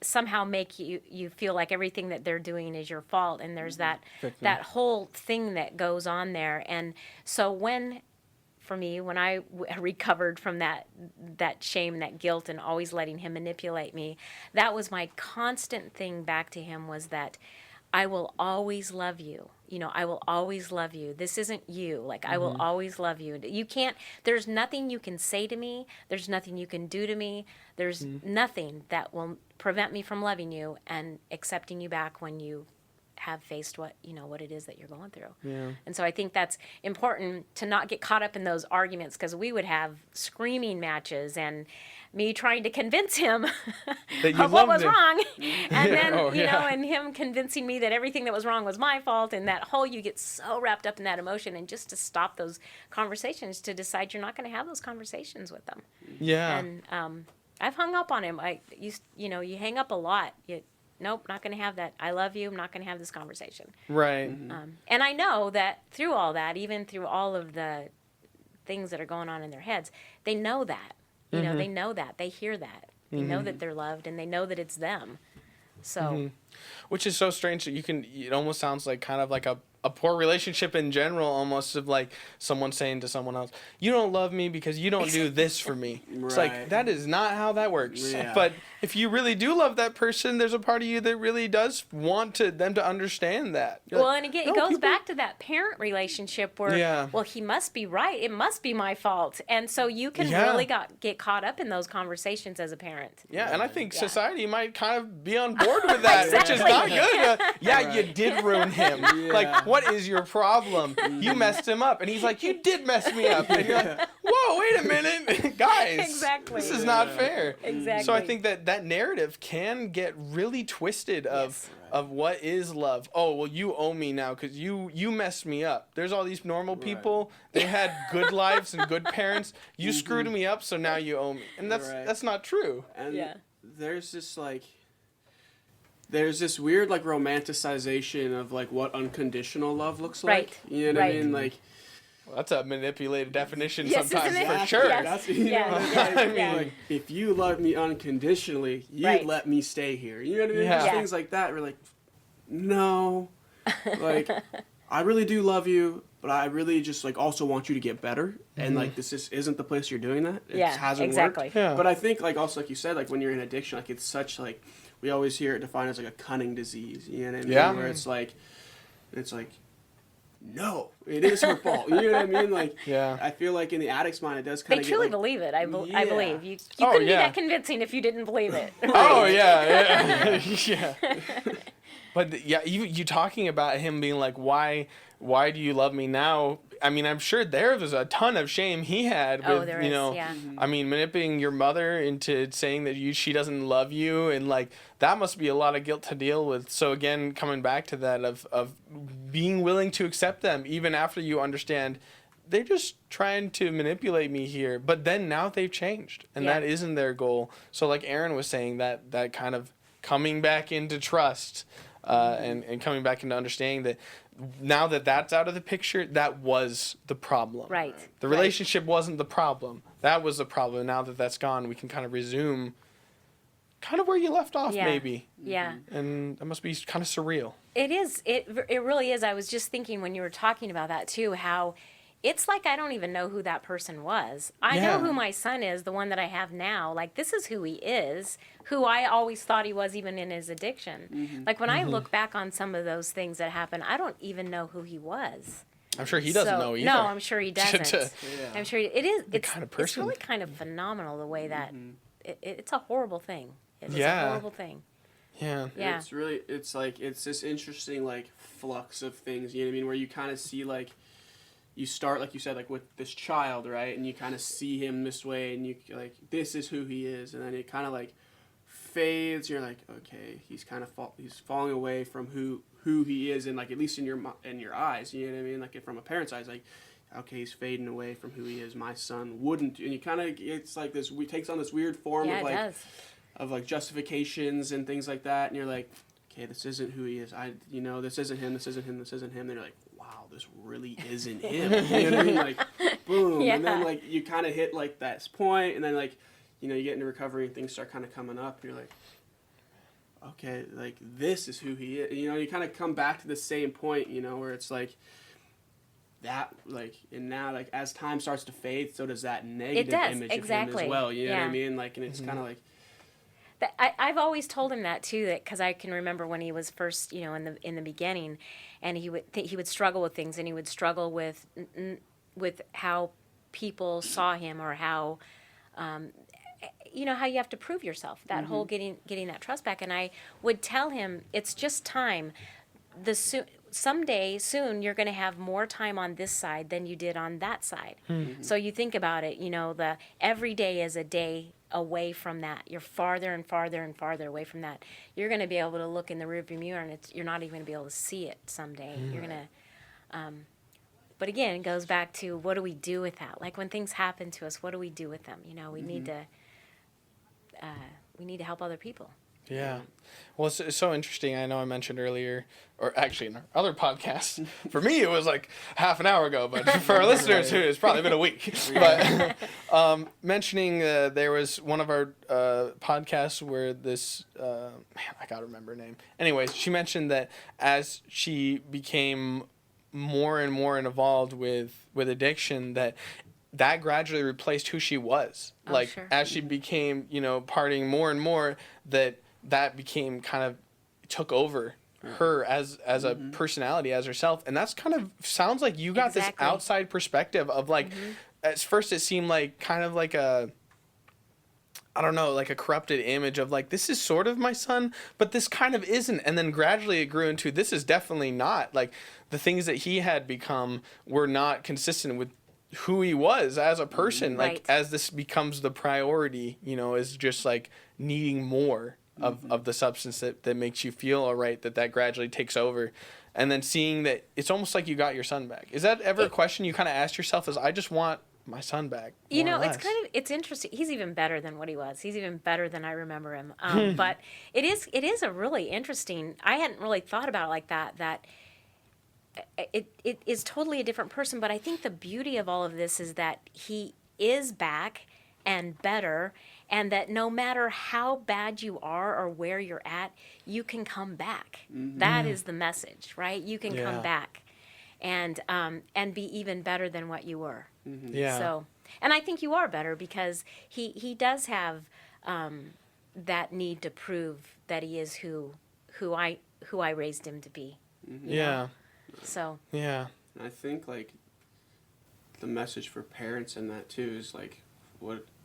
[SPEAKER 3] somehow make you feel like everything that they're doing is your fault, and there's that whole thing that goes on there. And so for me, when I recovered from that shame, that guilt, and always letting him manipulate me, that was my constant thing back to him, was that I will always love you. I will always love you. This isn't you. Like, I will always love you. You can't, there's nothing you can say to me. There's nothing you can do to me. There's nothing that will prevent me from loving you and accepting you back when you have faced what it is that you're going through.
[SPEAKER 1] Yeah.
[SPEAKER 3] And so I think that's important to not get caught up in those arguments, because we would have screaming matches and me trying to convince him
[SPEAKER 1] That you
[SPEAKER 3] of what
[SPEAKER 1] loved
[SPEAKER 3] was
[SPEAKER 1] him.
[SPEAKER 3] wrong, and then
[SPEAKER 1] yeah.
[SPEAKER 3] and him convincing me that everything that was wrong was my fault, and that whole, you get so wrapped up in that emotion, and just to stop those conversations, to decide you're not going to have those conversations with them.
[SPEAKER 1] Yeah.
[SPEAKER 3] And I've hung up on him. You hang up a lot. Nope, not going to have that. I love you. I'm not going to have this conversation.
[SPEAKER 1] Right.
[SPEAKER 3] And I know that through all that, even through all of the things that are going on in their heads, they know that. They know that. They hear that. They know that they're loved, and they know that it's them. So,
[SPEAKER 1] Which is so strange that it almost sounds like kind of like a poor relationship in general, almost, of like someone saying to someone else, you don't love me because you don't do this for me. It's like,
[SPEAKER 2] Right.
[SPEAKER 1] that is not how that works.
[SPEAKER 2] Yeah.
[SPEAKER 1] But if you really do love that person, there's a part of you that really does want them to understand that. You're
[SPEAKER 3] well,
[SPEAKER 1] like,
[SPEAKER 3] and again,
[SPEAKER 1] "No,
[SPEAKER 3] it goes
[SPEAKER 1] people-"
[SPEAKER 3] back to that parent relationship where,
[SPEAKER 1] Yeah.
[SPEAKER 3] well, he must be right. It must be my fault. And so you can
[SPEAKER 1] Yeah.
[SPEAKER 3] really get caught up in those conversations as a parent.
[SPEAKER 1] Yeah, and I think
[SPEAKER 3] Yeah.
[SPEAKER 1] society might kind of be on board with that, which is not good.
[SPEAKER 2] Right.
[SPEAKER 1] You did ruin him.
[SPEAKER 2] Yeah.
[SPEAKER 1] Like, what is your problem? You messed him up. And he's like, you did mess me up. And you're like, whoa, wait a minute. Guys,
[SPEAKER 3] Exactly.
[SPEAKER 1] this is not fair.
[SPEAKER 3] Exactly.
[SPEAKER 1] So I think that narrative can get really twisted of what is love. Oh, well, you owe me now because you messed me up. There's all these normal people. They had good lives and good parents. You screwed me up, so now you owe me. And that's not true.
[SPEAKER 2] And
[SPEAKER 3] Yeah.
[SPEAKER 2] there's this weird like romanticization of like what unconditional love looks like.
[SPEAKER 3] Right.
[SPEAKER 2] You know what I
[SPEAKER 3] Right.
[SPEAKER 2] mean? Like,
[SPEAKER 1] Well, that's a manipulated definition
[SPEAKER 3] Yes,
[SPEAKER 1] sometimes,
[SPEAKER 3] isn't it?
[SPEAKER 1] for sure.
[SPEAKER 3] Yes.
[SPEAKER 2] That's,
[SPEAKER 3] Yeah,
[SPEAKER 2] like,
[SPEAKER 3] yeah, yeah.
[SPEAKER 2] like, if you love me unconditionally, you'd
[SPEAKER 3] Right.
[SPEAKER 2] let me stay here. You know what I mean?
[SPEAKER 1] Yeah.
[SPEAKER 2] Just
[SPEAKER 3] Yeah.
[SPEAKER 2] things like that. We're like, no, like, I really do love you, but I really just like also want you to get better. And like, this isn't the place you're doing that. It
[SPEAKER 3] Yeah,
[SPEAKER 2] just hasn't
[SPEAKER 3] exactly.
[SPEAKER 2] worked.
[SPEAKER 1] Yeah.
[SPEAKER 2] But I think like also like you said, like when you're in addiction, like it's such like, we always hear it defined as like a cunning disease. You know what I mean?
[SPEAKER 1] Yeah.
[SPEAKER 2] Where it's like, no, it is her fault. You know what I mean? Like,
[SPEAKER 1] Yeah.
[SPEAKER 2] I feel like in the addict's mind, it does
[SPEAKER 3] They
[SPEAKER 2] kind of
[SPEAKER 3] truly
[SPEAKER 2] get like,
[SPEAKER 3] believe it. I
[SPEAKER 2] Yeah.
[SPEAKER 3] believe. You
[SPEAKER 1] Oh,
[SPEAKER 3] couldn't
[SPEAKER 1] yeah.
[SPEAKER 3] be that convincing if you didn't believe it.
[SPEAKER 1] Oh yeah. Yeah. But you talking about him being like, why do you love me now? I mean, I'm sure there was a ton of shame he had with,
[SPEAKER 3] there is, yeah.
[SPEAKER 1] I mean, manipulating your mother into saying that she doesn't love you, and like that must be a lot of guilt to deal with. So again, coming back to that of being willing to accept them even after you understand they're just trying to manipulate me here, but then now they've changed, and
[SPEAKER 3] Yeah.
[SPEAKER 1] that isn't their goal. So like Aaron was saying, that kind of coming back into trust, and coming back into understanding that now that that's out of the picture, that was the problem.
[SPEAKER 3] Right.
[SPEAKER 1] The
[SPEAKER 3] right.
[SPEAKER 1] relationship wasn't the problem. That was the problem. Now that that's gone, we can kind of resume kind of where you left off,
[SPEAKER 3] Yeah.
[SPEAKER 1] maybe.
[SPEAKER 3] Yeah.
[SPEAKER 1] And that must be kind of surreal.
[SPEAKER 3] It is. It really is. I was just thinking when you were talking about that too, how it's like I don't even know who that person was. I
[SPEAKER 1] Yeah.
[SPEAKER 3] know who my son is, the one that I have now. Like, this is who he is, who I always thought he was even in his addiction. Like, when I look back on some of those things that happened, I don't even know who he was.
[SPEAKER 1] I'm sure he doesn't
[SPEAKER 3] So-
[SPEAKER 1] know either.
[SPEAKER 3] No, I'm sure he doesn't.
[SPEAKER 2] Yeah.
[SPEAKER 3] I'm sure it's
[SPEAKER 1] kind of person.
[SPEAKER 3] really kind of phenomenal the way that it's a horrible thing. It's
[SPEAKER 1] Yeah.
[SPEAKER 3] a horrible thing.
[SPEAKER 1] Yeah.
[SPEAKER 3] Yeah.
[SPEAKER 2] It's really, it's like, it's this interesting, like, flux of things, you know what I mean? Where you kind of see, like, you start, like you said, like, with this child, right? And you kind of see him this way, and you, like, this is who he is. And then it kind of, like, fades. You're like, okay, he's kind of, he's falling away from who he is, and, like, at least in your eyes, you know what I mean? Like, from a parent's eyes, like, okay, he's fading away from who he is. My son wouldn't. And you kind of, it's like this, takes on this weird form
[SPEAKER 3] Yeah,
[SPEAKER 2] of,
[SPEAKER 3] it
[SPEAKER 2] like,
[SPEAKER 3] does.
[SPEAKER 2] of like justifications and things like that, and you're like, okay, this isn't who he is. This isn't him. This isn't him. This isn't him. And you're like, wow, this really isn't him. You know what I mean? Like, boom.
[SPEAKER 3] Yeah.
[SPEAKER 2] And then like you kind of hit like that point, and then like, you get into recovery and things start kind of coming up. And you're like, okay, like this is who he is. You kind of come back to the same point, where it's like that, like, and now like as time starts to fade, so does that negative image of him as well. You know what I mean? Like, and it's kind of like.
[SPEAKER 3] I've always told him that too, that because I can remember when he was first, in the beginning, and he would struggle with things, and he would struggle with how people saw him, or how, how you have to prove yourself. That whole getting that trust back, and I would tell him it's just time. Someday soon you're going to have more time on this side than you did on that side. So you think about it, the every day is a day away from that. You're farther and farther and farther away from that. You're going to be able to look in the rearview mirror, and you're not even going to be able to see it someday. You're going to, but again, it goes back to what do we do with that? Like when things happen to us, what do we do with them? We need to help other people.
[SPEAKER 1] Yeah. Well, it's so interesting. I know I mentioned earlier, or actually in our other podcast, for me it was like half an hour ago, but for our listeners, it's probably been a week. But mentioning there was one of our podcasts where this, I got to remember her name. Anyways, she mentioned that as she became more and more involved with addiction, that gradually replaced who she was.
[SPEAKER 3] Oh,
[SPEAKER 1] like,
[SPEAKER 3] sure.
[SPEAKER 1] as she became, partying more and more, that became kind of took over her as a personality, as herself. And that's kind of sounds like you got
[SPEAKER 3] Exactly.
[SPEAKER 1] this outside perspective of like, at first it seemed like kind of like a, I don't know, like a corrupted image of like, this is sort of my son, but this kind of isn't. And then gradually it grew into, this is definitely not. Like the things that he had become were not consistent with who he was as a person.
[SPEAKER 3] Right.
[SPEAKER 1] Like as this becomes the priority, is just like needing more of the substance that makes you feel all right, that gradually takes over. And then seeing that it's almost like you got your son back. Is that ever a question you kind of asked yourself, is I just want my son back?
[SPEAKER 3] It's interesting. He's even better than what he was. He's even better than I remember him. But it is a really interesting, I hadn't really thought about it like that it is totally a different person. But I think the beauty of all of this is that he is back and better, and that no matter how bad you are or where you're at, you can come back. That is the message, right? You can come back and be even better than what you were.
[SPEAKER 1] Yeah.
[SPEAKER 3] So, and I think you are better because he does have that need to prove that he is who I raised him to be.
[SPEAKER 1] Yeah.
[SPEAKER 3] So.
[SPEAKER 1] Yeah.
[SPEAKER 2] I think like the message for parents in that too is like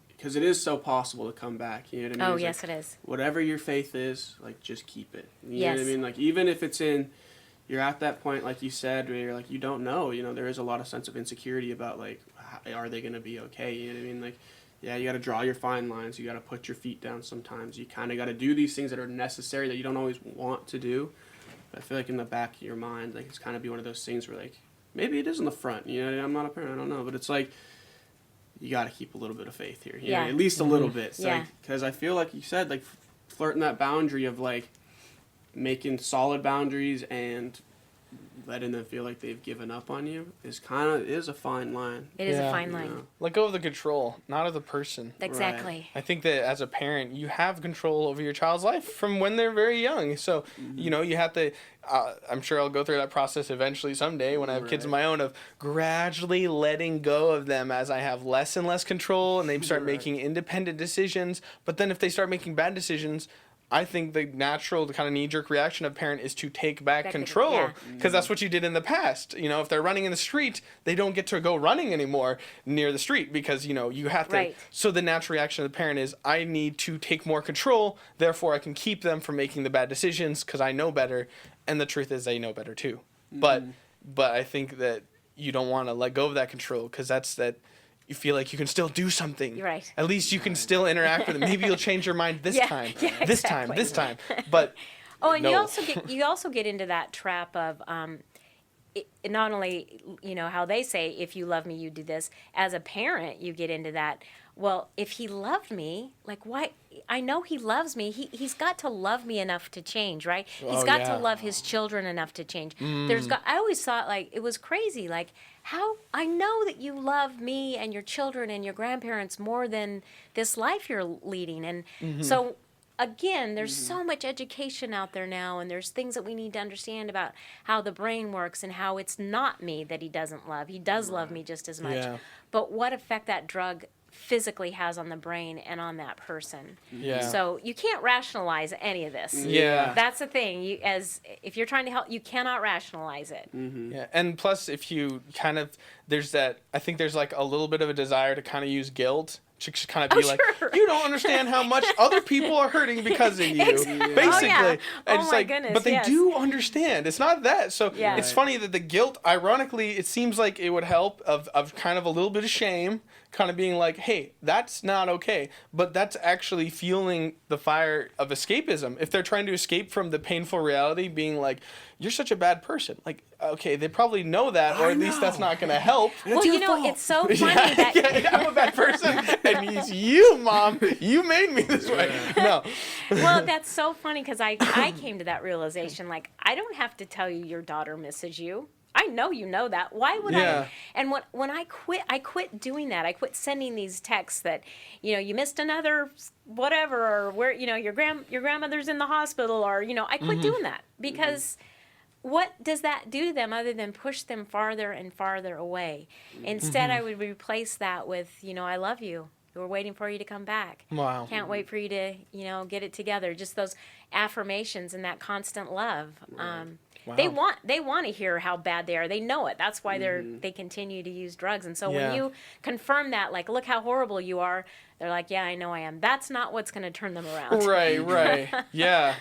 [SPEAKER 2] because it is so possible to come back. You know what I mean?
[SPEAKER 3] Oh,
[SPEAKER 2] It's
[SPEAKER 3] yes,
[SPEAKER 2] like,
[SPEAKER 3] it is.
[SPEAKER 2] Whatever your faith is, like just keep it. You
[SPEAKER 3] Yes.
[SPEAKER 2] know what I mean? Like even if it's you're at that point, like you said, where you're like you don't know. There is a lot of sense of insecurity about like, are they gonna be okay? You know what I mean? Like, yeah, you got to draw your fine lines. You got to put your feet down sometimes. You kind of got to do these things that are necessary that you don't always want to do. But I feel like in the back of your mind, like it's kind of be one of those things where like maybe it is in the front. I'm not a parent. I don't know, but it's like. You got to keep a little bit of faith here. You know, at least a little bit. So, because I feel like you said, like, flirting that boundary of, like, making solid boundaries and letting them feel like they've given up on you is a fine line.
[SPEAKER 3] It is a fine line.
[SPEAKER 1] Let go of the control, not of the person.
[SPEAKER 3] Exactly.
[SPEAKER 1] I think that as a parent, you have control over your child's life from when they're very young. So, you have to, I'm sure I'll go through that process eventually someday when I have kids of my own, of gradually letting go of them as I have less and less control and they start making independent decisions. But then if they start making bad decisions, I think the natural, the kind of knee-jerk reaction of a parent is to take back control,
[SPEAKER 3] yeah.
[SPEAKER 1] because that's what you did in the past. You know, if they're running in the street, they don't get to go running anymore near the street because, you know, you have to.
[SPEAKER 3] Right.
[SPEAKER 1] So the natural reaction of the parent is, I need to take more control, therefore I can keep them from making the bad decisions because I know better. And the truth is they know better too. But I think that you don't want to let go of that control, because that's that you feel like you can still do something.
[SPEAKER 3] Right.
[SPEAKER 1] At least you can still interact with them. Maybe you'll change your mind this time.
[SPEAKER 3] Yeah,
[SPEAKER 1] this
[SPEAKER 3] exactly.
[SPEAKER 1] time. But
[SPEAKER 3] Oh, and
[SPEAKER 1] no.
[SPEAKER 3] you also get into that trap of not only, you know, how they say, if you love me, you do this. As a parent, you get into that. Well, if he loved me, like, why? I know he loves me. He's got to love me enough to change, right? He's got to love his children enough to change. I always thought, like, it was crazy. Like, how I know that you love me and your children and your grandparents more than this life you're leading. And so, again, there's so much education out there now, and there's things that we need to understand about how the brain works and how it's not me that he doesn't love. He does love me just as much.
[SPEAKER 1] Yeah.
[SPEAKER 3] But what effect that drug physically has on the brain and on that person.
[SPEAKER 1] Yeah.
[SPEAKER 3] So you can't rationalize any of this.
[SPEAKER 1] Yeah.
[SPEAKER 3] That's the thing. If you're trying to help, you cannot rationalize it.
[SPEAKER 1] Yeah, and plus, if you kind of, I think there's like a little bit of a desire to kind of use guilt to kind of be like,
[SPEAKER 3] sure.
[SPEAKER 1] you don't understand how much other people are hurting because of you, basically.
[SPEAKER 3] Oh, yeah.
[SPEAKER 1] And
[SPEAKER 3] Oh,
[SPEAKER 1] it's
[SPEAKER 3] my
[SPEAKER 1] like,
[SPEAKER 3] goodness,
[SPEAKER 1] but they
[SPEAKER 3] yes.
[SPEAKER 1] do understand. It's not that. So
[SPEAKER 3] Yeah.
[SPEAKER 1] it's funny that the guilt, ironically, it seems like it would help of kind of a little bit of shame, kind of being like, hey, that's not okay. But that's actually fueling the fire of escapism. If they're trying to escape from the painful reality, being like, you're such a bad person. Like, okay, they probably know that, or at least that's not going to help.
[SPEAKER 3] Well, you know, it's so funny that
[SPEAKER 1] Yeah, I'm a bad person, and it's you, Mom. You made me this way. No.
[SPEAKER 3] well, that's so funny because I came to that realization. Like, I don't have to tell you your daughter misses you. I know you know that. Why would
[SPEAKER 1] Yeah.
[SPEAKER 3] I? And when I quit doing that. I quit sending these texts that, you know, you missed another whatever, or where, you know, your grandmother's in the hospital, or, you know, I quit doing that because what does that do to them other than push them farther and farther away? Instead, I would replace that with, you know, I love you. We're waiting for you to come back.
[SPEAKER 1] Wow.
[SPEAKER 3] Can't wait for you to, you know, get it together. Just those affirmations and that constant love.
[SPEAKER 1] Wow.
[SPEAKER 3] They want to hear how bad they are. They know it. That's why they continue to use drugs. And so
[SPEAKER 1] Yeah.
[SPEAKER 3] when you confirm that, like, look how horrible you are, they're like, yeah, I know I am. That's not what's going to turn them around.
[SPEAKER 1] Right. Yeah.
[SPEAKER 2] Right.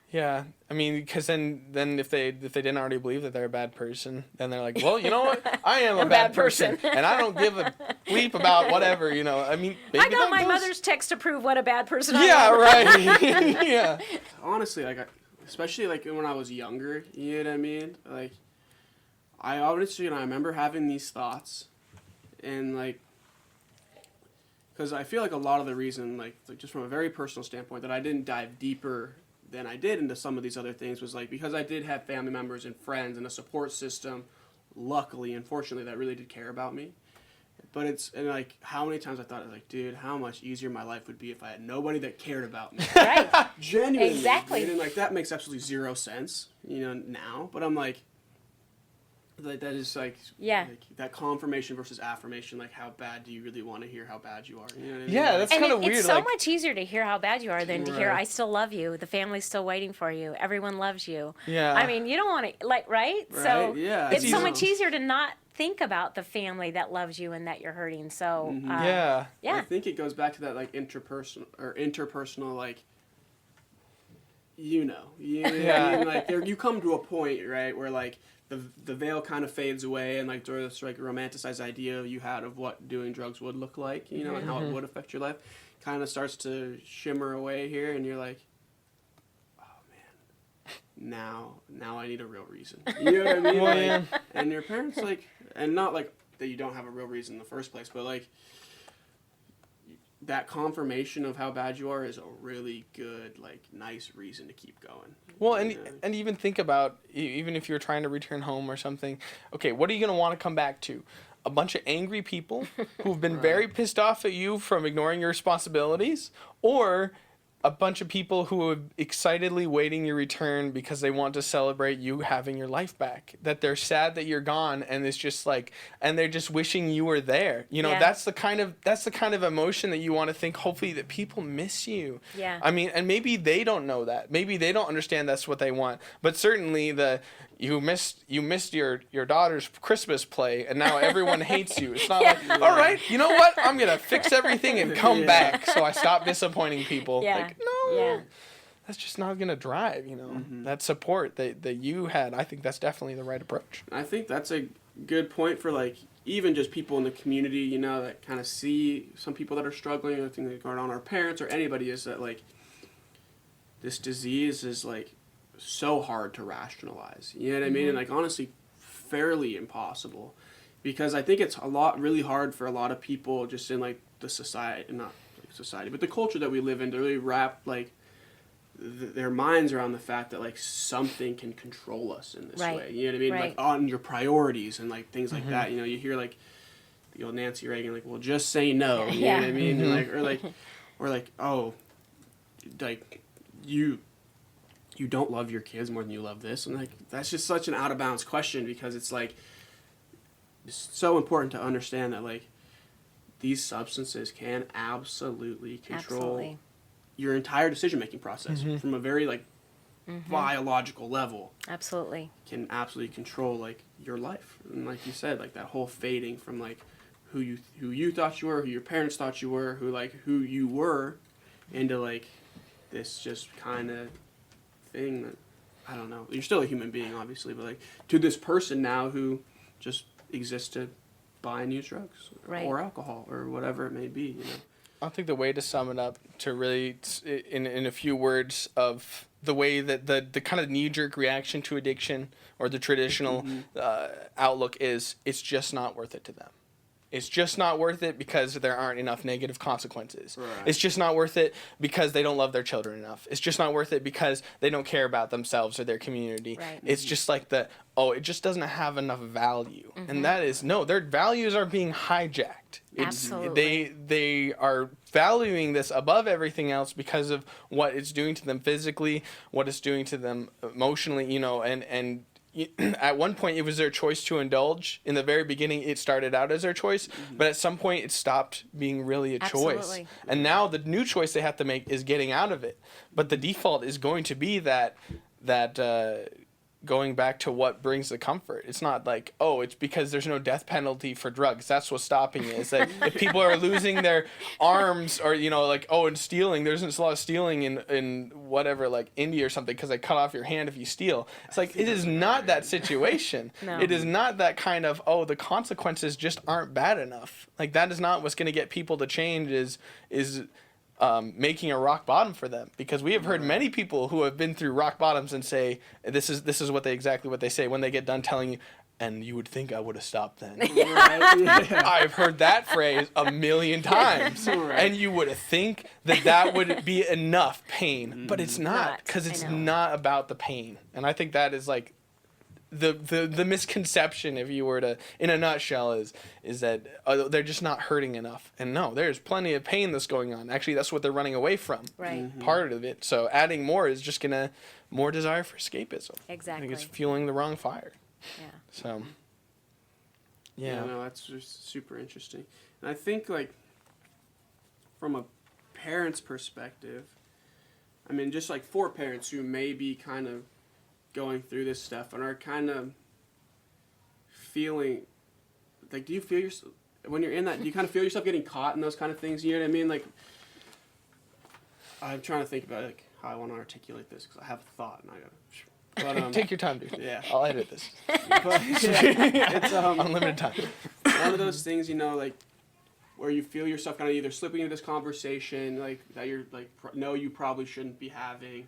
[SPEAKER 1] Yeah. I mean, because then if they didn't already believe that they're a bad person, then they're like, well, you know what? I am a bad person, and I don't give a bleep about whatever, you know. I mean, maybe
[SPEAKER 3] I got
[SPEAKER 1] that
[SPEAKER 3] my
[SPEAKER 1] goes-
[SPEAKER 3] mother's text to prove what a bad person I
[SPEAKER 1] Yeah,
[SPEAKER 3] am.
[SPEAKER 1] right. Yeah.
[SPEAKER 2] Honestly, like, especially like when I was younger, you know what I mean? Like, I honestly, you know, I remember having these thoughts, and like, because I feel like a lot of the reason, like just from a very personal standpoint, that I didn't dive deeper than I did into some of these other things was like because I did have family members and friends and a support system, luckily and fortunately, that really did care about me. But and like how many times I thought, like, dude, how much easier my life would be if I had nobody that cared about me.
[SPEAKER 3] Right.
[SPEAKER 2] Genuinely.
[SPEAKER 3] Exactly.
[SPEAKER 2] And like that makes absolutely zero sense, you know, now. But I'm like that is like,
[SPEAKER 3] Yeah.
[SPEAKER 2] like that confirmation versus affirmation. Like, how bad do you really want to hear how bad you are? You know what I mean?
[SPEAKER 1] Yeah,
[SPEAKER 2] Like,
[SPEAKER 1] that's
[SPEAKER 3] And
[SPEAKER 1] kind of weird.
[SPEAKER 3] it's so
[SPEAKER 1] like,
[SPEAKER 3] much easier to hear how bad you are than to hear,
[SPEAKER 2] Right.
[SPEAKER 3] I still love you. The family's still waiting for you. Everyone loves you.
[SPEAKER 1] Yeah.
[SPEAKER 3] I mean, you don't want to, like, right? So
[SPEAKER 2] Right, yeah,
[SPEAKER 3] it's
[SPEAKER 2] it's
[SPEAKER 3] so
[SPEAKER 2] easy.
[SPEAKER 3] much easier to not think about the family that loves you and that you're hurting. So,
[SPEAKER 1] yeah.
[SPEAKER 2] I
[SPEAKER 3] yeah.
[SPEAKER 2] think it goes back to that like interpersonal like. You know,
[SPEAKER 1] Yeah.
[SPEAKER 2] I mean, like there, you come to a point, right, where like the veil kind of fades away, and like there's like a romanticized idea you had of what doing drugs would look like, you know, and how it would affect your life, kind of starts to shimmer away here, and you're like, oh man, now I need a real reason. You know what I mean?
[SPEAKER 1] Well,
[SPEAKER 2] Like,
[SPEAKER 1] yeah.
[SPEAKER 2] and your parents like, and not like that you don't have a real reason in the first place, but like. That confirmation of how bad you are is a really good, like, nice reason to keep going.
[SPEAKER 1] Well,
[SPEAKER 2] You know?
[SPEAKER 1] and even think about, even if you're trying to return home or something, okay, what are you going to want to come back to? A bunch of angry people who've been very pissed off at you from ignoring your responsibilities, or a bunch of people who are excitedly waiting your return because they want to celebrate you having your life back. That they're sad that you're gone, and it's just like, and they're just wishing you were there. You know,
[SPEAKER 3] Yeah.
[SPEAKER 1] that's the kind of emotion that you want to think. Hopefully, that people miss you.
[SPEAKER 3] Yeah.
[SPEAKER 1] I mean, and maybe they don't know that. Maybe they don't understand that's what they want. But certainly you missed your daughter's Christmas play, and now everyone hates you. It's not like, all right, you know what? I'm gonna fix everything and come back, so I stop disappointing people.
[SPEAKER 3] Yeah.
[SPEAKER 1] Like, no,
[SPEAKER 3] Yeah.
[SPEAKER 1] that's just not gonna drive. You know, that support that you had. I think that's definitely the right approach.
[SPEAKER 2] I think that's a good point for like even just people in the community, you know, that kind of see some people that are struggling or things that are going on, our parents or anybody, is that like this disease is like so hard to rationalize. You know what I mean? And like honestly, fairly impossible, because I think it's really hard for a lot of people just in like the society, not like society, but the culture that we live in, to really wrap like their minds around the fact that like something can control us in this way. You know what I mean?
[SPEAKER 3] Right.
[SPEAKER 2] Like on your priorities and like things like that. You know, you hear like the old Nancy Reagan, like, well, just say no. You know what I mean? And like, or like, oh, like you don't love your kids more than you love this. And like, that's just such an out of bounds question, because it's like, it's so important to understand that like these substances can absolutely control your entire decision-making process from a very like biological level.
[SPEAKER 3] Absolutely.
[SPEAKER 2] Can absolutely control like your life. And like you said, like that whole fading from like who you thought you were, who your parents thought you were, who you were, into like this just kind of thing that, I don't know, you're still a human being obviously, but like to this person now who just exists to buy and use drugs or alcohol or whatever it may be, you know.
[SPEAKER 1] I think the way to sum it up, to really, in a few words, of the way that the kind of knee-jerk reaction to addiction, or the traditional outlook is, it's just not worth it to them. It's just not worth it because there aren't enough negative consequences.
[SPEAKER 2] Right.
[SPEAKER 1] It's just not worth it because they don't love their children enough. It's just not worth it because they don't care about themselves or their community.
[SPEAKER 3] Right.
[SPEAKER 1] It's just like it just doesn't have enough value. And that is, no, their values are being hijacked.
[SPEAKER 3] Absolutely.
[SPEAKER 1] They are valuing this above everything else because of what it's doing to them physically, what it's doing to them emotionally, you know, and at one point it was their choice to indulge. In the very beginning it started out as their choice, but at some point it stopped being really a choice.
[SPEAKER 3] Absolutely.
[SPEAKER 1] And now the new choice they have to make is getting out of it. But the default is going to be that going back to what brings the comfort. It's not like, oh, it's because there's no death penalty for drugs. That's what's stopping it. It's that if people are losing their arms, or, you know, like, oh, and stealing, there's a lot of stealing in whatever, like India or something, because they cut off your hand if you steal. It's like, it is not that situation.
[SPEAKER 3] No.
[SPEAKER 1] It is not that kind of, oh, the consequences just aren't bad enough. Like, that is not what's going to get people to change, is making a rock bottom for them, because we have heard many people who have been through rock bottoms and say this is exactly what they say when they get done telling you, and you would think I would have stopped then. I've heard that phrase a million times, and you would think that would be enough pain, but it's not, because it's not about the pain. And I think that is like the misconception, if you were to, in a nutshell, is that they're just not hurting enough. And no, there's plenty of pain that's going on. Actually, that's what they're running away from.
[SPEAKER 3] Right.
[SPEAKER 1] Part of it. So adding more is just gonna more desire for escapism.
[SPEAKER 3] Exactly.
[SPEAKER 1] I think it's fueling the wrong fire.
[SPEAKER 3] Yeah.
[SPEAKER 1] So.
[SPEAKER 2] Yeah, no, that's just super interesting. And I think like from a parent's perspective, I mean, just like for parents who may be kind of going through this stuff and are kind of feeling like, do you feel yourself when you're in that, do you kind of feel yourself getting caught in those kind of things? You know what I mean? Like, I'm trying to think about like how I want to articulate this, because I have a thought and I gotta, but,
[SPEAKER 1] take your time, dude.
[SPEAKER 2] Yeah.
[SPEAKER 1] I'll edit this.
[SPEAKER 2] but yeah, it's
[SPEAKER 1] Unlimited time.
[SPEAKER 2] one of those things, you know, like where you feel yourself kind of either slipping into this conversation like that you're like no, you probably shouldn't be having,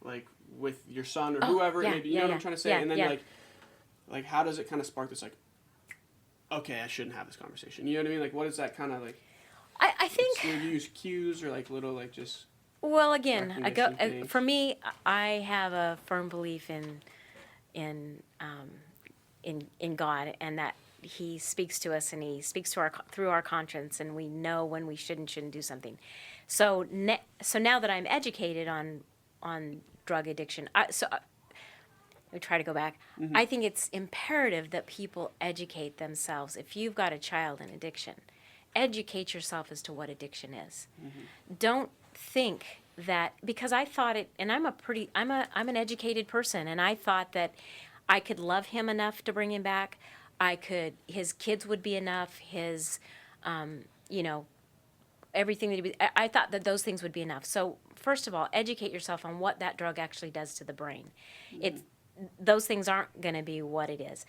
[SPEAKER 2] like with your son or whoever it may be, you know what I'm trying to say? And then like how does it kind of spark this like, okay, I shouldn't have this conversation. You know what I mean? Like what is that kind of like?
[SPEAKER 3] I think.
[SPEAKER 2] Do you use cues or like little like just?
[SPEAKER 3] Well, again,
[SPEAKER 2] recognition things?
[SPEAKER 3] for me, I have a firm belief in God, and he speaks to us, and he speaks to through our conscience, and we know when we should and shouldn't do something. So so now that I'm educated on drug addiction, let me try to go back. I think it's imperative that people educate themselves. If you've got a child in addiction, educate yourself as to what addiction is. Don't think that, because I thought it, and I'm an educated person, and I thought that I could love him enough to bring him back. His kids would be enough. His, everything that I thought that those things would be enough. So first of all, educate yourself on what that drug actually does to the brain. Those things aren't going to be what it is.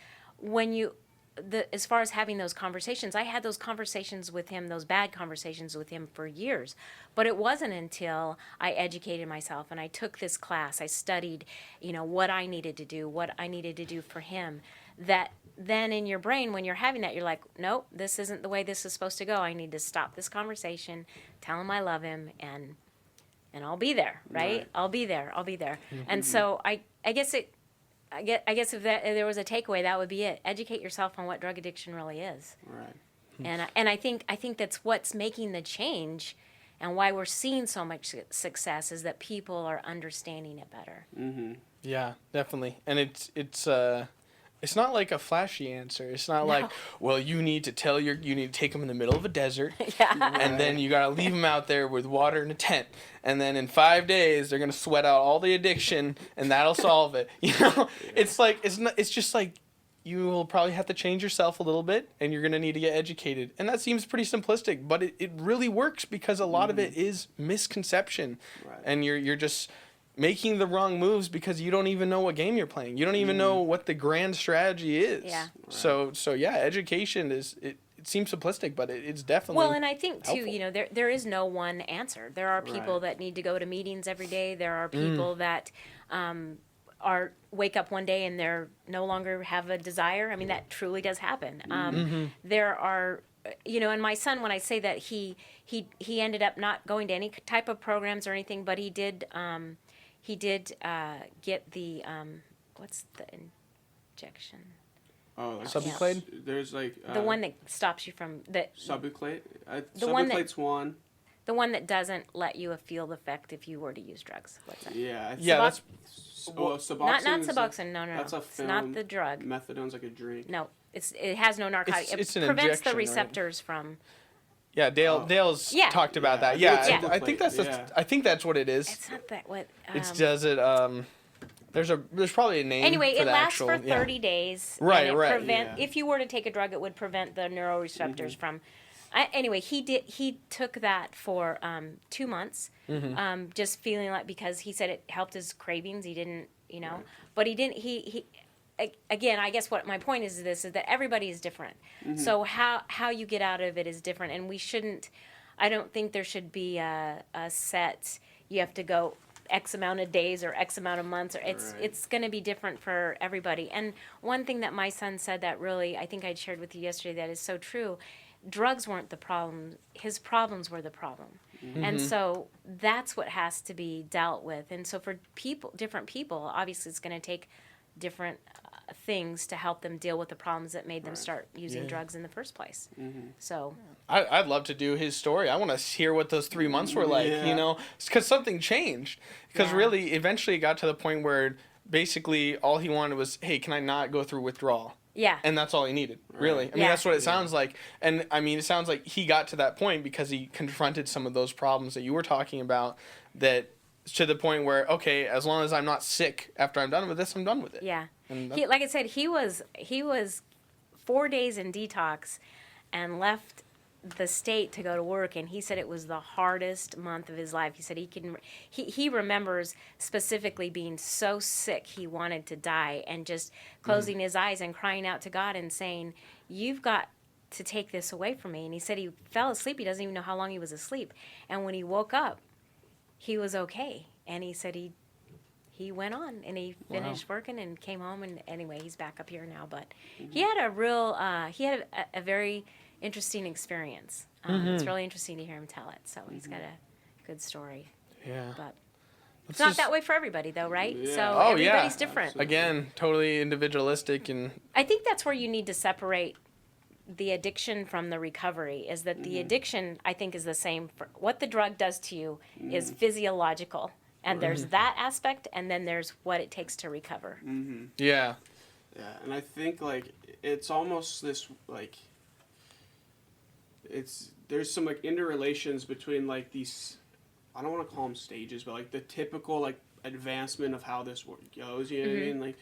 [SPEAKER 3] As far as having those conversations, I had those conversations with him, those bad conversations with him for years. But it wasn't until I educated myself and I took this class, I studied, what I needed to do for him, that then in your brain, when you're having that, you're like, nope, this isn't the way this is supposed to go. I need to stop this conversation, tell him I love him, and I'll be there, right? I'll be there. And so I guess if there was a takeaway, that would be it. Educate yourself on what drug addiction really is.
[SPEAKER 2] Right.
[SPEAKER 3] And I think that's what's making the change, and why we're seeing so much success, is that people are understanding it better.
[SPEAKER 1] Yeah, definitely. And it's not like a flashy answer. It's not like, well, you need to take them in the middle of a desert, and then you gotta leave them out there with water in a tent, and then in 5 days they're gonna sweat out all the addiction, and that'll solve it. It's just like, you will probably have to change yourself a little bit, and you're gonna need to get educated, and that seems pretty simplistic, but it really works, because a lot of it is misconception, and you're just making the wrong moves because you don't even know what game you're playing. You don't even know what the grand strategy is.
[SPEAKER 3] Yeah.
[SPEAKER 1] So yeah, education it seems simplistic, but it's definitely
[SPEAKER 3] well, and I think too,
[SPEAKER 1] helpful.
[SPEAKER 3] there is no one answer. There are people that need to go to meetings every day. There are people that wake up one day and they're no longer have a desire. I mean, that truly does happen. There are, and my son, when I say that he ended up not going to any type of programs or anything, but he did get the what's the injection?
[SPEAKER 2] Oh, like
[SPEAKER 1] Subuclade?
[SPEAKER 2] There's like
[SPEAKER 3] The one that stops you from the
[SPEAKER 2] Subuclade.
[SPEAKER 3] one
[SPEAKER 2] Subuclade's one.
[SPEAKER 3] the one that doesn't let you feel the effect if you were to use drugs. What's that?
[SPEAKER 2] Yeah.
[SPEAKER 1] That's
[SPEAKER 2] Suboxone.
[SPEAKER 3] Not Suboxone. No.
[SPEAKER 2] That's a
[SPEAKER 3] It's
[SPEAKER 2] film.
[SPEAKER 3] not the drug.
[SPEAKER 2] Methadone's like a drink.
[SPEAKER 3] No, it has no narcotic.
[SPEAKER 1] It's
[SPEAKER 3] it
[SPEAKER 1] an
[SPEAKER 3] prevents
[SPEAKER 1] injection,
[SPEAKER 3] the
[SPEAKER 1] right?
[SPEAKER 3] receptors from.
[SPEAKER 1] yeah. Dale's
[SPEAKER 3] Yeah.
[SPEAKER 1] talked about that.
[SPEAKER 2] Yeah,
[SPEAKER 1] Yeah,
[SPEAKER 2] it's
[SPEAKER 1] I think that's
[SPEAKER 2] Subuclade,
[SPEAKER 1] I think that's what it is.
[SPEAKER 3] It's not that what.
[SPEAKER 1] Does it there's probably a name.
[SPEAKER 3] Anyway,
[SPEAKER 1] for
[SPEAKER 3] it
[SPEAKER 1] the
[SPEAKER 3] lasts
[SPEAKER 1] actual,
[SPEAKER 3] for 30 days.
[SPEAKER 1] Right,
[SPEAKER 3] and
[SPEAKER 1] right.
[SPEAKER 3] If you were to take a drug, it would prevent the neuroreceptors from. Anyway, he took that for 2 months, just feeling like, because he said it helped his cravings. He didn't, but he didn't. He again, I guess what my point is that everybody is different. So how you get out of it is different, and we shouldn't. I don't think there should be a set. You have to go X amount of days or X amount of months, or it's going to be different for everybody. And one thing that my son said that really, I think I'd shared with you yesterday, that is so true. Drugs weren't the problem. His problems were the problem. And so that's what has to be dealt with. And so for different people, obviously it's going to take different things to help them deal with the problems that made them start using drugs in the first place. So
[SPEAKER 1] I'd love to do his story. I want to hear what those 3 months were like, because something changed. Because really, eventually it got to the point where basically all he wanted was, hey, can I not go through withdrawal?
[SPEAKER 3] yeah.
[SPEAKER 1] And that's all he needed, really. I mean, that's what it sounds like. And I mean, it sounds like he got to that point because he confronted some of those problems that you were talking about, that to the point where, okay, as long as I'm not sick after I'm done with this, I'm done with it.
[SPEAKER 3] Yeah.
[SPEAKER 1] And
[SPEAKER 3] Like I said, he was 4 days in detox and left the state to go to work, and he said it was the hardest month of his life. He said he remembers specifically being so sick he wanted to die, and just closing his eyes and crying out to God and saying, "You've got to take this away from me." And he said he fell asleep. He doesn't even know how long he was asleep. And when he woke up, he was okay. And he said he went on and he finished working and came home, and anyway, he's back up here now. But he had a very interesting experience. It's really interesting to hear him tell it. So he's got a good story.
[SPEAKER 1] Yeah.
[SPEAKER 3] But it's not that way for everybody, though, right?
[SPEAKER 2] Yeah.
[SPEAKER 3] So everybody's different.
[SPEAKER 2] Absolutely.
[SPEAKER 1] Again, totally individualistic, and
[SPEAKER 3] I think that's where you need to separate the addiction from the recovery is that the addiction, I think, is the same. For what the drug does to you is physiological. And there's that aspect, and then there's what it takes to recover.
[SPEAKER 1] Yeah.
[SPEAKER 2] Yeah, and I think, like, it's almost this, like, there's some, like, interrelations between, like, these, I don't want to call them stages, but, like, the typical, like, advancement of how this goes, you know what I mean? Like,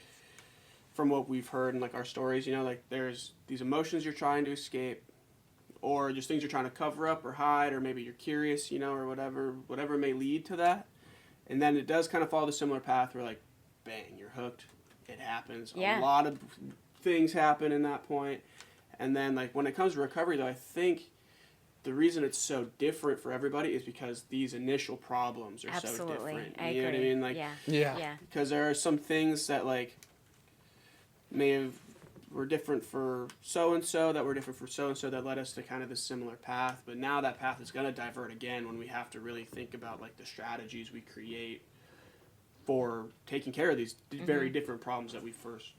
[SPEAKER 2] from what we've heard in, like, our stories, you know, like, there's these emotions you're trying to escape, or just things you're trying to cover up or hide, or maybe you're curious, you know, or whatever may lead to that. And then it does kind of follow the similar path where, like, bang, you're hooked. It happens.
[SPEAKER 3] Yeah.
[SPEAKER 2] A lot of things happen in that point. And then, like, when it comes to recovery, though, I think the reason it's so different for everybody is because these initial problems are so different.
[SPEAKER 3] I
[SPEAKER 2] you
[SPEAKER 3] agree.
[SPEAKER 2] know what I mean? Like,
[SPEAKER 3] Yeah.
[SPEAKER 2] because there are some things that, like, were different for so-and-so, that were different for so-and-so, that led us to kind of this similar path. But now that path is going to divert again when we have to really think about, like, the strategies we create for taking care of these very different problems that we first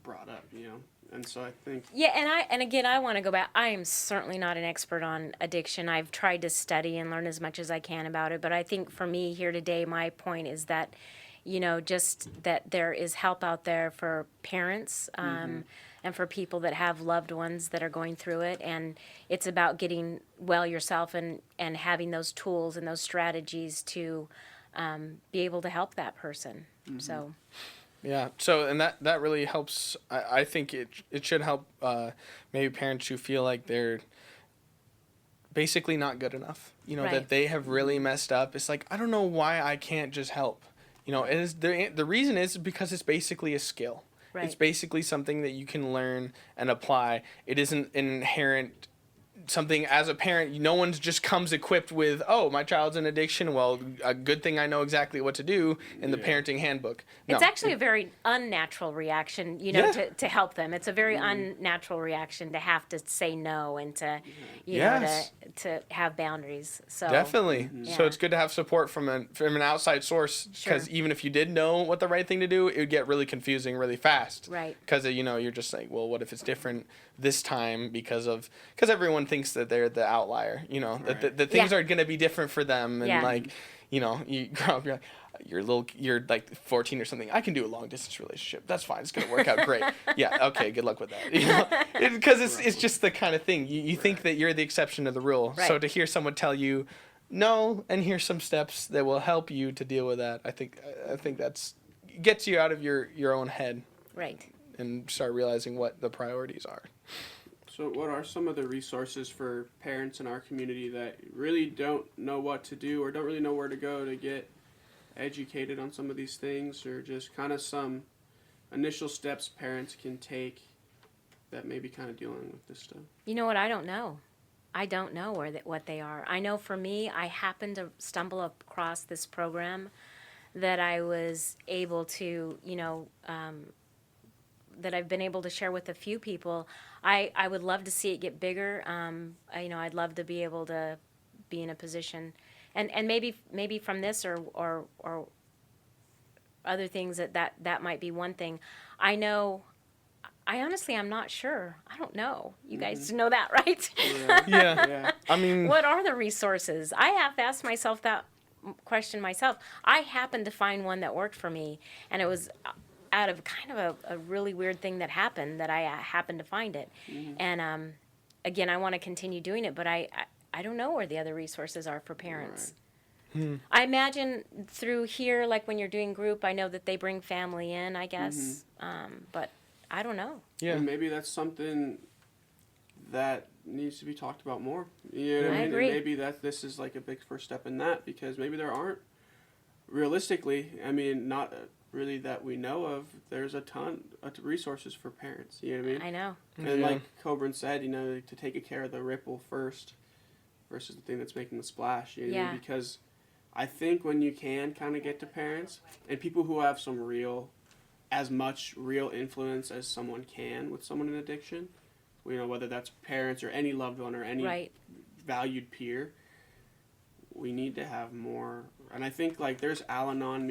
[SPEAKER 2] brought up, you know? And so I think...
[SPEAKER 3] Yeah, and again, I want to go back. I am certainly not an expert on addiction. I've tried to study and learn as much as I can about it. But I think for me here today, my point is that, you know, just that there is help out there for parents and for people that have loved ones that are going through it. And it's about getting well yourself and having those tools and those strategies to be able to help that person. So...
[SPEAKER 1] Yeah. So, and that really helps. I think it should help maybe parents who feel like they're basically not good enough. You know, that they have really messed up. It's like, I don't know why I can't just help. You know, it is the reason is because it's basically a skill.
[SPEAKER 3] Right.
[SPEAKER 1] It's basically something that you can learn and apply. It isn't an inherent something as a parent. No one just comes equipped with, oh, my child's in addiction. Well, a good thing I know exactly what to do in the parenting handbook. No.
[SPEAKER 3] It's actually a very unnatural reaction, you know, to help them. It's a very unnatural reaction to have to say no and to, you know, to have boundaries. So
[SPEAKER 1] definitely. So it's good to have support from an outside source, because even if you did know what the right thing to do, it would get really confusing really fast.
[SPEAKER 3] Right.
[SPEAKER 1] Because, you know, you're just like, well, what if it's different this time because everyone thinks that they're the outlier, you know, that things are going to be different for them. And like, you know, you grow up, you're like 14 or something. I can do a long distance relationship. That's fine. It's going to work out great. Yeah. Okay. Good luck with that. You know, because it's just the kind of thing you think that you're the exception to the rule.
[SPEAKER 3] Right.
[SPEAKER 1] So to hear someone tell you no, and here's some steps that will help you to deal with that. I think that's gets you out of your own head.
[SPEAKER 3] Right.
[SPEAKER 1] And start realizing what the priorities are.
[SPEAKER 2] So what are some of the resources for parents in our community that really don't know what to do or don't really know where to go to get educated on some of these things, or just kind of some initial steps parents can take that may be kind of dealing with this stuff?
[SPEAKER 3] You know what? I don't know. I don't know what they are. I know for me, I happened to stumble across this program that I was able to, you know, that I've been able to share with a few people. I would love to see it get bigger. You know, I'd love to be able to be in a position, and maybe from this or other things that might be one thing. I know. I honestly, I'm not sure. I don't know. You guys know that, right?
[SPEAKER 1] Yeah. I mean,
[SPEAKER 3] what are the resources? I have to ask myself that question myself. I happened to find one that worked for me, and it was out of kind of a really weird thing that happened that I happened to find it. And again, I want to continue doing it, but I don't know where the other resources are for parents.
[SPEAKER 2] Right.
[SPEAKER 3] I imagine through here, like when you're doing group, I know that they bring family in, I guess, but I don't know.
[SPEAKER 1] Yeah.
[SPEAKER 2] And maybe that's something that needs to be talked about more. You know what I mean?
[SPEAKER 3] agree.
[SPEAKER 2] And maybe this is like a big first step in that, because maybe there aren't, realistically, I mean, not really that we know of, there's a ton of resources for parents. You know what I mean?
[SPEAKER 3] I know.
[SPEAKER 2] And like Koebryn said, you know, to take care of the ripple first versus the thing that's making the splash. You know what I mean? Because I think when you can kind of get to parents and people who have as much real influence as someone can with someone in addiction, you know, whether that's parents or any loved one or any valued peer, we need to have more. And I think, like, there's Al-Anon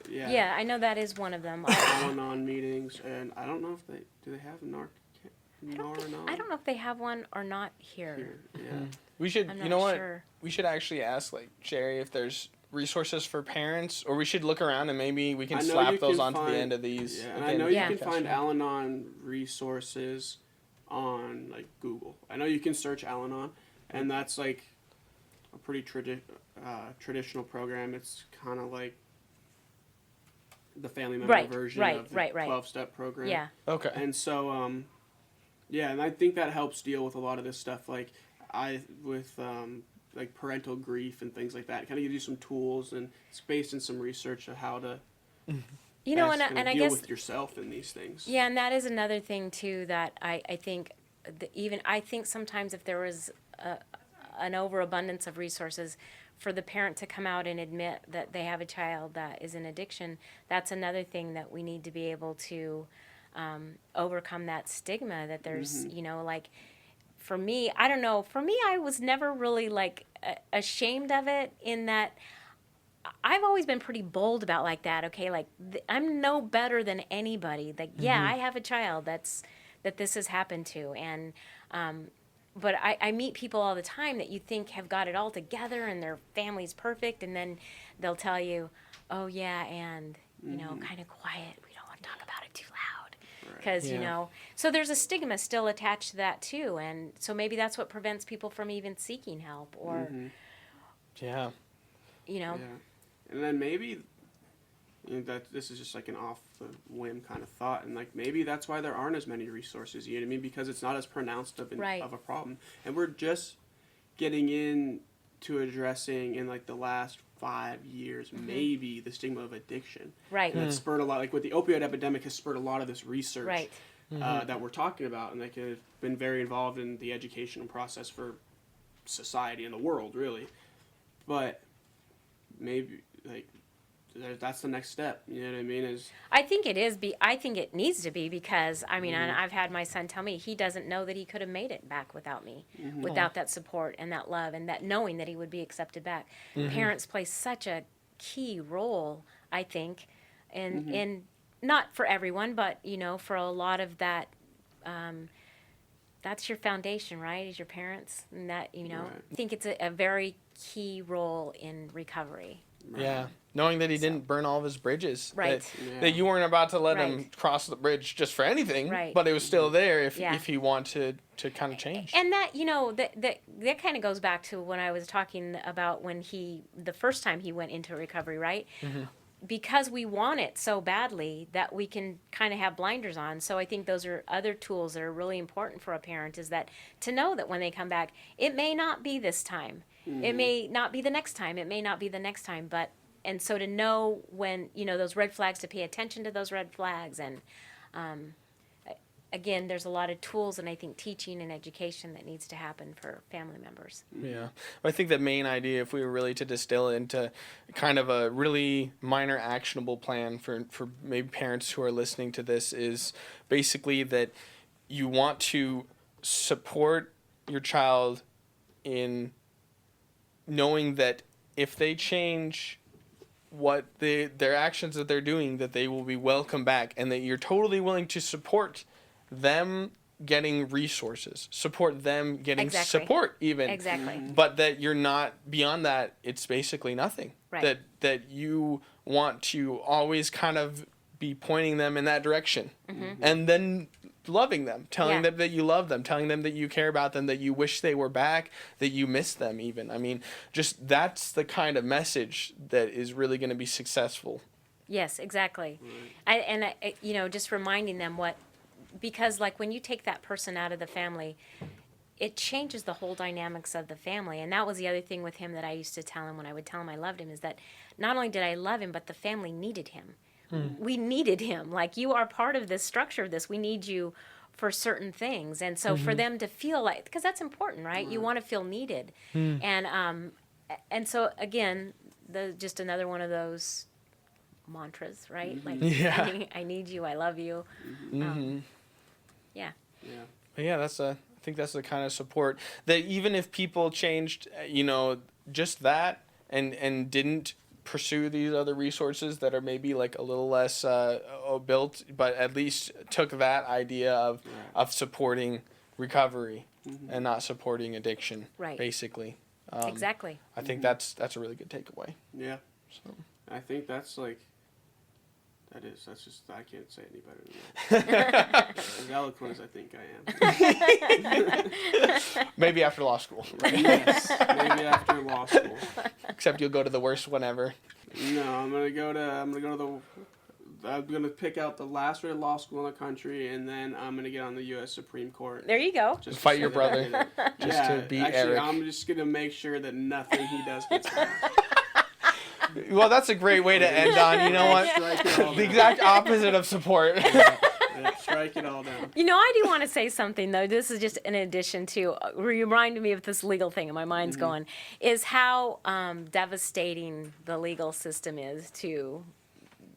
[SPEAKER 3] Yeah, I know that is one of them.
[SPEAKER 2] Al-Anon meetings, and I don't know if they have
[SPEAKER 3] I don't know if they have one or not here.
[SPEAKER 2] Yeah.
[SPEAKER 1] We should,
[SPEAKER 3] I'm
[SPEAKER 1] you
[SPEAKER 3] not
[SPEAKER 1] know what?
[SPEAKER 3] sure.
[SPEAKER 1] We should actually ask, like, Jerry if there's resources for parents, or we should look around and maybe we can
[SPEAKER 2] I know
[SPEAKER 1] slap
[SPEAKER 2] you
[SPEAKER 1] those
[SPEAKER 2] can
[SPEAKER 1] onto the
[SPEAKER 2] find-
[SPEAKER 1] end of these.
[SPEAKER 2] Yeah,
[SPEAKER 1] at
[SPEAKER 2] and
[SPEAKER 1] the
[SPEAKER 2] I
[SPEAKER 1] end
[SPEAKER 2] know
[SPEAKER 1] of
[SPEAKER 2] you
[SPEAKER 1] the
[SPEAKER 2] can
[SPEAKER 1] podcast.
[SPEAKER 2] find Al-Anon resources on like Google. I know you can search Al-Anon, and that's like a pretty traditional program. It's kind of like the family member version of the 12-step program.
[SPEAKER 3] Yeah.
[SPEAKER 1] Okay.
[SPEAKER 2] And so, yeah, and I think that helps deal with a lot of this stuff, like like parental grief and things like that. It kind of gives you some tools, and it's based in some research of how to
[SPEAKER 3] You know,
[SPEAKER 2] best
[SPEAKER 3] and
[SPEAKER 2] kinda
[SPEAKER 3] I
[SPEAKER 2] deal
[SPEAKER 3] guess
[SPEAKER 2] with yourself in these things.
[SPEAKER 3] yeah, and that is another thing too that I think I think sometimes if there was an overabundance of resources for the parent to come out and admit that they have a child that is in addiction, that's another thing that we need to be able to overcome that stigma that there's, you know, like for me, I don't know, for me, I was never really like ashamed of it in that I've always been pretty bold about like that. Okay, like I'm no better than anybody. Like, yeah, I have a child that this has happened to, and but I meet people all the time that you think have got it all together and their family's perfect, and then they'll tell you, oh yeah, and you know, kind of quiet. We don't want to talk about it too loud, because you
[SPEAKER 1] Yeah.
[SPEAKER 3] know. So there's a stigma still attached to that too, and so maybe that's what prevents people from even seeking help, or
[SPEAKER 1] Yeah.
[SPEAKER 3] you know.
[SPEAKER 2] Yeah. And then maybe that this is just like an off the whim kind of thought, and like maybe that's why there aren't as many resources. You know what I mean? Because it's not as pronounced of a problem, and we're just getting into addressing in like the last 5 years maybe the stigma of addiction.
[SPEAKER 3] Right.
[SPEAKER 2] And it's spurred a lot. Like with the opioid epidemic, has spurred a lot of this research.
[SPEAKER 3] Right.
[SPEAKER 2] That we're talking about, and like have been very involved in the educational process for society and the world, really. But maybe like that's the next step. You know what I mean? Is
[SPEAKER 3] I think it is. I think it needs to be, because I mean, and I've had my son tell me he doesn't know that he could have made it back without me, without that support and that love and that knowing that he would be accepted back. Parents play such a key role, I think, in not for everyone, but you know, for a lot of that. That's your foundation, right? Is your parents, and that you know.
[SPEAKER 2] Right.
[SPEAKER 3] I think it's a very key role in recovery.
[SPEAKER 1] Yeah. Knowing that he didn't burn all of his bridges.
[SPEAKER 3] Right.
[SPEAKER 1] That you weren't about to let him
[SPEAKER 3] Right.
[SPEAKER 1] cross the bridge just for anything.
[SPEAKER 3] Right.
[SPEAKER 1] But it was still there if
[SPEAKER 3] Yeah.
[SPEAKER 1] he wanted to kind of change.
[SPEAKER 3] And that, you know, that kind of goes back to when I was talking about when the first time he went into recovery, right? Because we want it so badly that we can kind of have blinders on. So I think those are other tools that are really important for a parent, is that to know that when they come back, it may not be this time. It may not be the next time. It may not be the next time. But, and so to know when, you know, those red flags, to pay attention to those red flags. And again, there's a lot of tools and I think teaching and education that needs to happen for family members.
[SPEAKER 1] Yeah. I think the main idea, if we were really to distill it into kind of a really minor actionable plan for maybe parents who are listening to this, is basically that you want to support your child in knowing that if they change what their actions that they're doing, that they will be welcome back, and that you're totally willing to support them getting resources, support them getting
[SPEAKER 3] Exactly.
[SPEAKER 1] support even.
[SPEAKER 3] Exactly.
[SPEAKER 1] But that you're not, beyond that, it's basically nothing.
[SPEAKER 3] Right.
[SPEAKER 1] That you want to always kind of be pointing them in that direction. And then loving them, telling
[SPEAKER 3] Yeah.
[SPEAKER 1] them that you love them, telling them that you care about them, that you wish they were back, that you miss them even. I mean, just that's the kind of message that is really going to be successful.
[SPEAKER 3] Yes, exactly. You know, just reminding them because like when you take that person out of the family, it changes the whole dynamics of the family. And that was the other thing with him that I used to tell him when I would tell him I loved him, is that not only did I love him, but the family needed him. We needed him. Like, you are part of this structure of this. We need you for certain things. And so for them to feel like, because that's important, right? You want to feel needed. And so again, just another one of those mantras, right? Like,
[SPEAKER 1] Yeah.
[SPEAKER 3] I need you, I love you. Yeah.
[SPEAKER 2] yeah.
[SPEAKER 1] But yeah, I think that's the kind of support that even if people changed, you know, just that and didn't pursue these other resources that are maybe like a little less built, but at least took that idea of supporting recovery and not supporting addiction,
[SPEAKER 3] Right.
[SPEAKER 1] basically.
[SPEAKER 3] Exactly.
[SPEAKER 1] I think that's a really good takeaway.
[SPEAKER 2] Yeah.
[SPEAKER 1] So.
[SPEAKER 2] I think that's like, that's just, I can't say any better than that. As eloquent as I think I am.
[SPEAKER 1] Maybe after law school.
[SPEAKER 2] Yes, maybe after law school.
[SPEAKER 1] Except you'll go to the worst one ever.
[SPEAKER 2] No, I'm gonna pick out the last rated law school in the country, and then I'm gonna get on the U.S. Supreme Court.
[SPEAKER 3] There you go.
[SPEAKER 2] Just
[SPEAKER 1] Fight
[SPEAKER 2] to
[SPEAKER 1] your
[SPEAKER 2] say that I
[SPEAKER 1] brother.
[SPEAKER 2] did it.
[SPEAKER 1] Just to beat Eric.
[SPEAKER 2] I'm just gonna make sure that nothing he does gets done.
[SPEAKER 1] Well, that's a great way to end on. You know what?
[SPEAKER 2] Strike it all
[SPEAKER 1] The
[SPEAKER 2] down.
[SPEAKER 1] exact opposite of support.
[SPEAKER 2] Yeah, strike it all down.
[SPEAKER 3] You know, I do want to say something, though. This is just in addition to, reminded me of this legal thing, and my mind's going, is how devastating the legal system is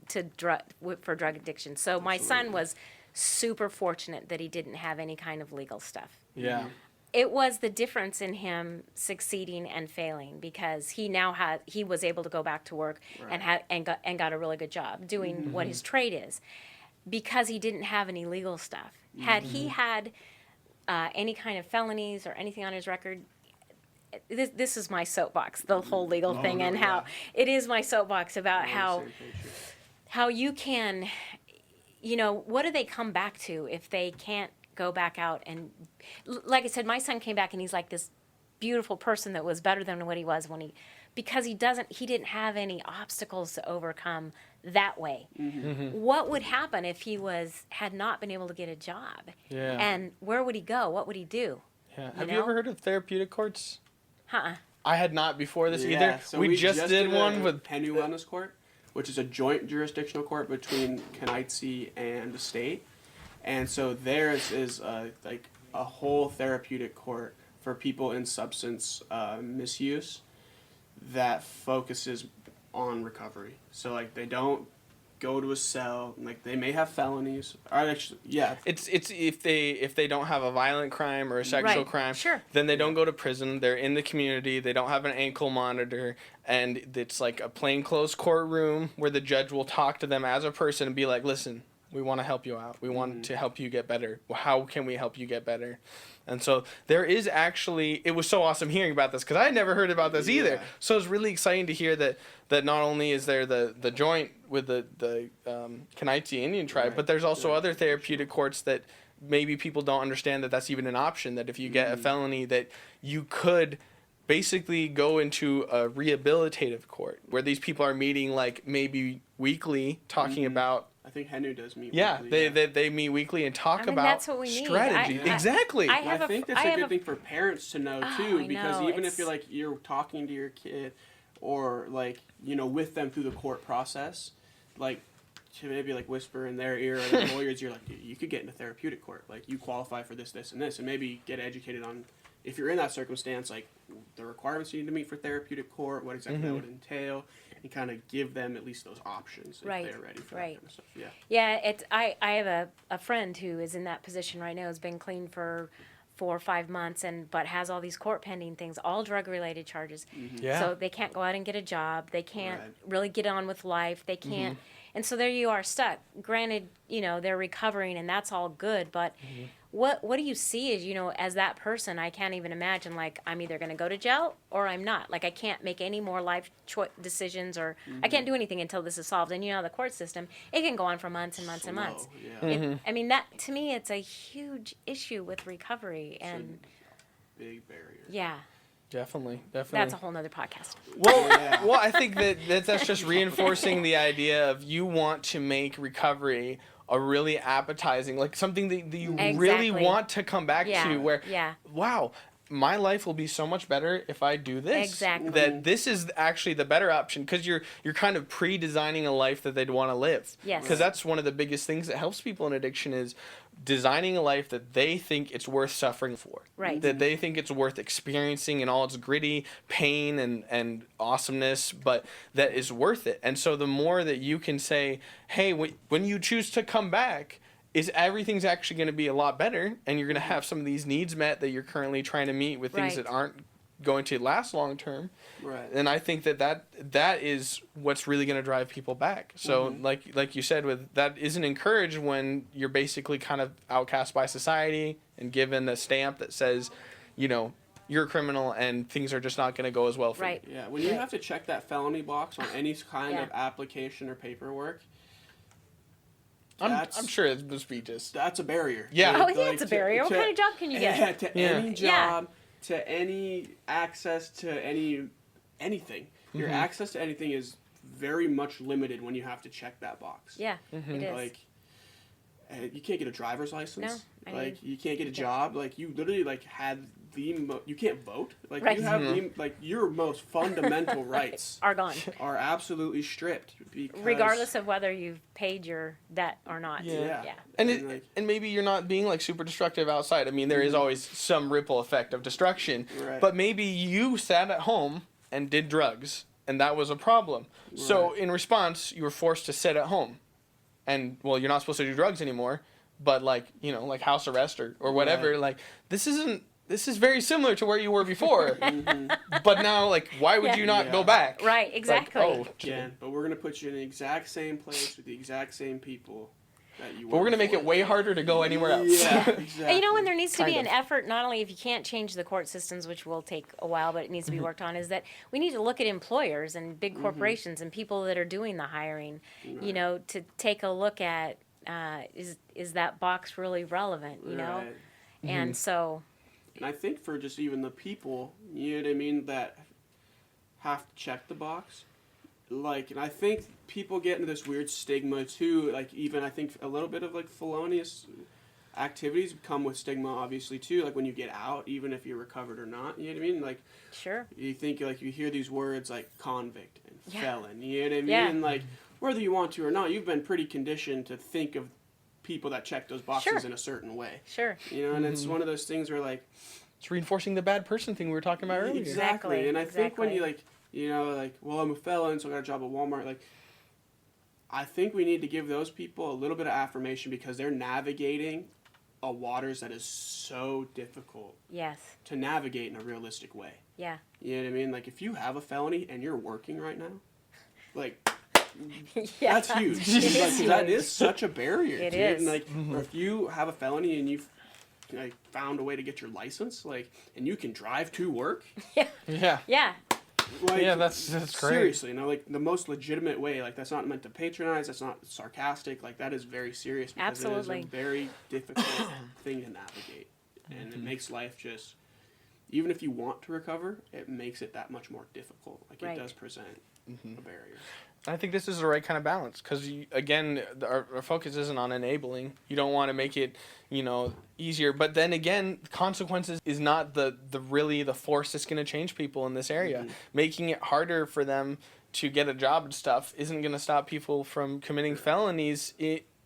[SPEAKER 3] for drug addiction. So my son was super fortunate that he didn't have any kind of legal stuff.
[SPEAKER 1] Yeah.
[SPEAKER 3] It was the difference in him succeeding and failing, because he was able to go back to work and got a really good job doing what his trade is, because he didn't have any legal stuff. Had he had any kind of felonies or anything on his record, this is my soapbox, the whole legal thing, and how it is my soapbox about how you can, what do they come back to if they can't go back out? And like I said, my son came back and he's like this beautiful person that was better than what he was because he didn't have any obstacles to overcome that way. What would happen if he had not been able to get a job?
[SPEAKER 1] Yeah.
[SPEAKER 3] And where would he go? What would he do?
[SPEAKER 1] Yeah. Have you ever heard of therapeutic courts?
[SPEAKER 3] Uh-uh.
[SPEAKER 1] I had not before this
[SPEAKER 2] Yeah,
[SPEAKER 1] either.
[SPEAKER 2] so
[SPEAKER 1] we just did one
[SPEAKER 2] a
[SPEAKER 1] with
[SPEAKER 2] Kenai Wellness Court, which is a joint jurisdictional court between Kenai and the state. And so theirs is like a whole therapeutic court for people in substance misuse that focuses on recovery. So like they don't go to a cell, like they may have felonies. Or actually, yeah.
[SPEAKER 1] It's if they don't have a violent crime or a sexual crime,
[SPEAKER 3] Sure.
[SPEAKER 1] then they don't go to prison. They're in the community. They don't have an ankle monitor, and it's like a plainclothes courtroom where the judge will talk to them as a person and be like, "Listen, we want to help you out. We want to help you get better. How can we help you get better?" And so there is actually, it was so awesome hearing about this because I had never heard about this either. So it's really exciting to hear that not only is there the joint with the Kenai Indian tribe, but there's also other therapeutic courts that maybe people don't understand that that's even an option, that if you get a felony that you could basically go into a rehabilitative court where these people are meeting like maybe weekly talking about.
[SPEAKER 2] I think Henu does meet
[SPEAKER 1] weekly.
[SPEAKER 2] weekly.
[SPEAKER 1] They meet weekly and talk about
[SPEAKER 3] that's what we need.
[SPEAKER 1] strategy. Exactly.
[SPEAKER 2] I think that's a good thing for parents to know too, because even if you're talking to your kid or like, with them through the court process, like to maybe like whisper in their ear or the lawyers, you're like, you could get into therapeutic court. Like you qualify for this, this, and this, and maybe get educated on, if you're in that circumstance, like the requirements you need to meet for therapeutic court, what exactly that would entail, and kind of give them at least those options if they're ready for that kind of stuff. Yeah.
[SPEAKER 3] Yeah, I have a friend who is in that position right now, has been clean for 4 or 5 months, but has all these court pending things, all drug related charges.
[SPEAKER 1] Yeah.
[SPEAKER 3] So they can't go out and get a job. They can't really get on with life. They can't. And so there you are stuck. Granted, they're recovering and that's all good, but what do you see as that person? I can't even imagine, like, I'm either going to go to jail or I'm not. Like, I can't make any more life decisions, or I can't do anything until this is solved. And the court system, it can go on for months and months and months.
[SPEAKER 2] Yeah.
[SPEAKER 3] That, to me, it's a huge issue with recovery. And
[SPEAKER 2] big barrier.
[SPEAKER 3] Yeah.
[SPEAKER 1] Definitely.
[SPEAKER 3] That's a whole nother podcast.
[SPEAKER 1] Well, I think that's just reinforcing the idea of you want to make recovery a really appetizing, like something that you really want to come back to, where, wow, my life will be so much better if I do this.
[SPEAKER 3] Exactly.
[SPEAKER 1] That this is actually the better option, because you're kind of pre-designing a life that they'd want to live.
[SPEAKER 3] Yes.
[SPEAKER 1] Because that's one of the biggest things that helps people in addiction, is designing a life that they think it's worth suffering for.
[SPEAKER 3] Right.
[SPEAKER 1] That they think it's worth experiencing in all its gritty pain and awesomeness, but that is worth it. And so the more that you can say, hey, when you choose to come back, everything's actually going to be a lot better, and you're going to have some of these needs met that you're currently trying to meet with things that aren't going to last long term.
[SPEAKER 2] Right.
[SPEAKER 1] And I think that is what's really going to drive people back. So like you said, with that isn't encouraged when you're basically kind of outcast by society and given a stamp that says, you know, you're a criminal and things are just not going to go as well for
[SPEAKER 3] Right.
[SPEAKER 1] you.
[SPEAKER 2] Yeah, when you have to check that felony box on any kind
[SPEAKER 3] Yeah.
[SPEAKER 2] of application or paperwork,
[SPEAKER 1] I'm sure it must be just...
[SPEAKER 2] that's a barrier.
[SPEAKER 1] Yeah.
[SPEAKER 3] Oh, yeah, it's a barrier. What kind of job can you get?
[SPEAKER 2] Yeah, to
[SPEAKER 1] Yeah.
[SPEAKER 2] any job, to any access to anything. Your access to anything is very much limited when you have to check that box.
[SPEAKER 3] Yeah, it is.
[SPEAKER 2] Like, you can't get a driver's license.
[SPEAKER 3] No,
[SPEAKER 2] Like, you can't get a job. Like, you literally, like, had you can't vote. Like,
[SPEAKER 3] Right.
[SPEAKER 2] you have your most fundamental rights
[SPEAKER 3] Are gone.
[SPEAKER 2] are absolutely stripped. Because,
[SPEAKER 3] Regardless of whether you've paid your debt or not.
[SPEAKER 1] Yeah.
[SPEAKER 3] Yeah.
[SPEAKER 1] And maybe you're not being like super destructive outside. I mean, there is always some ripple effect of destruction.
[SPEAKER 2] Right.
[SPEAKER 1] But maybe you sat at home and did drugs, and that was a problem. So in response, you were forced to sit at home. And, well, you're not supposed to do drugs anymore, but, like, you know, like house arrest or whatever.
[SPEAKER 2] Right.
[SPEAKER 1] Like, this is very similar to where you were before. But now, like, why would you not go back?
[SPEAKER 3] Right, exactly.
[SPEAKER 1] Like,
[SPEAKER 2] Again, but we're going to put you in the exact same place with the exact same people that you were.
[SPEAKER 1] But we're going to make it
[SPEAKER 2] before.
[SPEAKER 1] way harder to go anywhere else.
[SPEAKER 2] Yeah, exactly.
[SPEAKER 3] And you know, when there needs to be
[SPEAKER 1] Kind
[SPEAKER 3] an
[SPEAKER 1] of.
[SPEAKER 3] effort, not only if you can't change the court systems, which will take a while, but it needs to be worked on, is that we need to look at employers and big corporations and people that are doing the hiring, you know, to take a look at, is that box really relevant, you know?
[SPEAKER 2] Right.
[SPEAKER 3] And so,
[SPEAKER 2] And I think for just even the people, you know what I mean, that have to check the box, like, and I think people get into this weird stigma too, like even I think a little bit of like felonious activities come with stigma obviously too, like when you get out, even if you're recovered or not, you know what I mean? Like,
[SPEAKER 3] sure.
[SPEAKER 2] you think like you hear these words like convict and
[SPEAKER 3] Yeah.
[SPEAKER 2] felon, you know what I mean?
[SPEAKER 3] Yeah.
[SPEAKER 2] And like whether you want to or not, you've been pretty conditioned to think of people that check those boxes
[SPEAKER 3] Sure.
[SPEAKER 2] in a certain way.
[SPEAKER 3] Sure.
[SPEAKER 2] You know, and it's one of those things where like
[SPEAKER 1] It's reinforcing the bad person thing we were talking about earlier.
[SPEAKER 3] Exactly.
[SPEAKER 2] And I think when
[SPEAKER 3] exactly.
[SPEAKER 2] you like, you know, like, well, I'm a felon, so I got a job at Walmart. Like, I think we need to give those people a little bit of affirmation because they're navigating a waters that is so difficult
[SPEAKER 3] Yes.
[SPEAKER 2] to navigate in a realistic way.
[SPEAKER 3] Yeah.
[SPEAKER 2] You know what I mean? Like, if you have a felony and you're working right now, like,
[SPEAKER 3] Yeah.
[SPEAKER 2] that's huge.
[SPEAKER 3] It is
[SPEAKER 2] Like, 'cause that
[SPEAKER 3] huge.
[SPEAKER 2] is such a barrier.
[SPEAKER 3] It
[SPEAKER 2] dude.
[SPEAKER 3] is.
[SPEAKER 2] And like, or if you have a felony and you've like found a way to get your license, like, and you can drive to work,
[SPEAKER 1] Yeah.
[SPEAKER 3] Yeah.
[SPEAKER 2] like,
[SPEAKER 1] Yeah, that's great.
[SPEAKER 2] seriously, you know, like the most legitimate way. Like, that's not meant to patronize. That's not sarcastic. Like, that is very serious because it
[SPEAKER 3] Absolutely.
[SPEAKER 2] is a very difficult thing to navigate, and it makes life just. Even if you want to recover, it makes it that much more difficult. Like,
[SPEAKER 3] Right.
[SPEAKER 2] it does present a barrier.
[SPEAKER 1] I think this is the right kind of balance because, again, our focus isn't on enabling. You don't want to make it, you know, easier. But then again, consequences is not the force that's going to change people in this area. Making it harder for them to get a job and stuff isn't going to stop people from committing felonies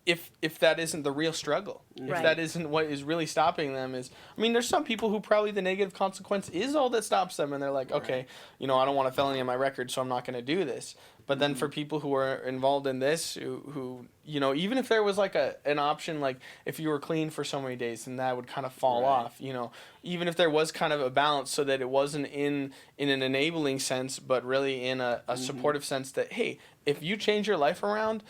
[SPEAKER 1] if that isn't the real struggle. If
[SPEAKER 3] Right.
[SPEAKER 1] that isn't what is really stopping them is, I mean, there's some people who probably the negative consequence is all that stops them, and they're like, okay, you know, I don't want a felony on my record, so I'm not going to do this. But then for people who are involved in this, who you know, even if there was like an option, like if you were clean for so many days, then that would kind of fall
[SPEAKER 2] Right.
[SPEAKER 1] off, you know. Even if there was kind of a balance so that it wasn't in an enabling sense, but really in a supportive sense that, hey, if you change your life around,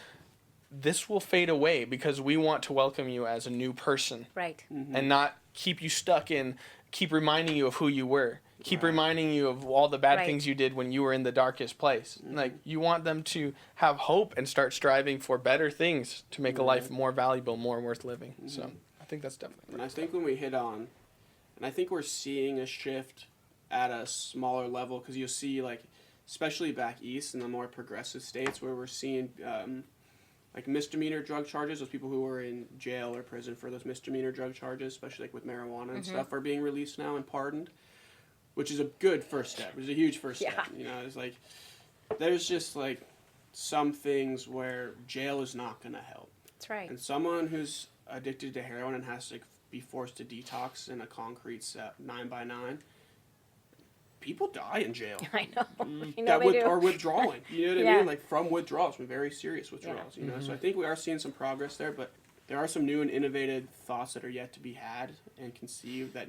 [SPEAKER 1] this will fade away because we want to welcome you as a new person
[SPEAKER 3] Right.
[SPEAKER 1] and not keep you stuck in, keep reminding you of who you were. Keep
[SPEAKER 2] Right.
[SPEAKER 1] reminding you of all the bad
[SPEAKER 3] Right.
[SPEAKER 1] things you did when you were in the darkest place. Like, you want them to have hope and start striving for better things to make a life more valuable, more worth living. So I think that's definitely.
[SPEAKER 2] And I think when we hit on, and I think we're seeing a shift at a smaller level because you'll see, like, especially back east in the more progressive states where we're seeing like misdemeanor drug charges, those people who are in jail or prison for those misdemeanor drug charges, especially like with marijuana and stuff, are being released now and pardoned, which is a good first step. It's a huge first step.
[SPEAKER 3] Yeah.
[SPEAKER 2] You know, it's like, there's just like some things where jail is not going to help.
[SPEAKER 3] That's right.
[SPEAKER 2] And someone who's addicted to heroin and has to be forced to detox in a concrete 9x9, people die in jail.
[SPEAKER 3] I know. You know
[SPEAKER 2] That
[SPEAKER 3] they do.
[SPEAKER 2] are withdrawing. You know what I
[SPEAKER 3] Yeah.
[SPEAKER 2] mean? Like from withdrawals, from very serious withdrawals. You know, so I think we are seeing some progress there, but there are some new and innovative thoughts that are yet to be had and conceived that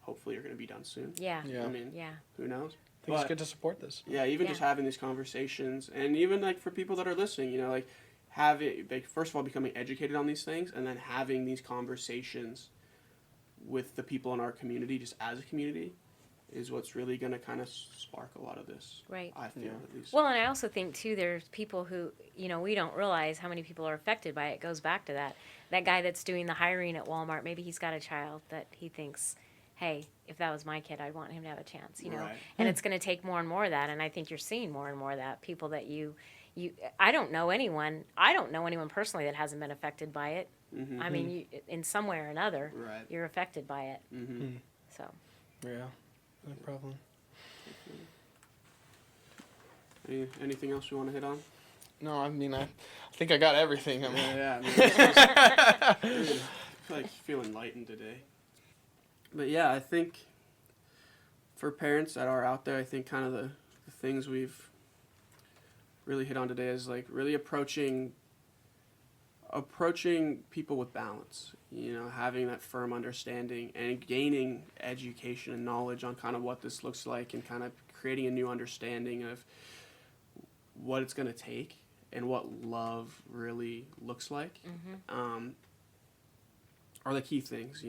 [SPEAKER 2] hopefully are going to be done soon.
[SPEAKER 3] Yeah.
[SPEAKER 1] Yeah.
[SPEAKER 2] I mean,
[SPEAKER 3] Yeah.
[SPEAKER 2] who knows?
[SPEAKER 1] I think it's good to support this.
[SPEAKER 2] Yeah, even
[SPEAKER 3] Yeah.
[SPEAKER 2] just having these conversations, and even like for people that are listening, you know, like having, like, first of all, becoming educated on these things, and then having these conversations with the people in our community, just as a community, is what's really going to kind of spark a lot of this.
[SPEAKER 3] Right.
[SPEAKER 2] I feel,
[SPEAKER 1] Yeah.
[SPEAKER 2] at least.
[SPEAKER 3] Well, and I also think too, there's people who, we don't realize how many people are affected by it. It goes back to that guy that's doing the hiring at Walmart. Maybe he's got a child that he thinks, hey, if that was my kid, I'd want him to have a chance,
[SPEAKER 2] Right.
[SPEAKER 3] And it's going to take more and more of that. And I think you're seeing more and more of that. People that I don't know anyone personally that hasn't been affected by it.
[SPEAKER 2] Mm-hmm.
[SPEAKER 3] I mean, in some way or another,
[SPEAKER 2] Right.
[SPEAKER 3] you're affected by it.
[SPEAKER 2] Mm-hmm.
[SPEAKER 3] So,
[SPEAKER 1] Yeah, no problem.
[SPEAKER 2] Anything else we want to hit on?
[SPEAKER 1] No, I mean, I think I got everything. I mean,
[SPEAKER 2] Yeah, I mean, it's just, I feel like feeling lightened today. But yeah, I think for parents that are out there, I think kind of the things we've really hit on today is like really approaching people with balance, having that firm understanding and gaining education and knowledge on kind of what this looks like, and kind of creating a new understanding of what it's going to take and what love really looks like, are the key things,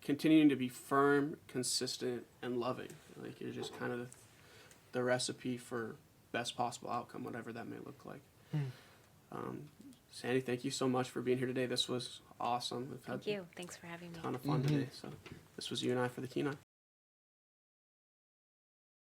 [SPEAKER 2] continuing to be firm, consistent, and loving. Like, you're just kind of the recipe for best possible outcome, whatever that may look like. Sandi, thank you so much for being here today. This was awesome. We've had
[SPEAKER 3] thank you. Thanks for having me.
[SPEAKER 2] a ton of fun today. So this was You and I for the Kenai.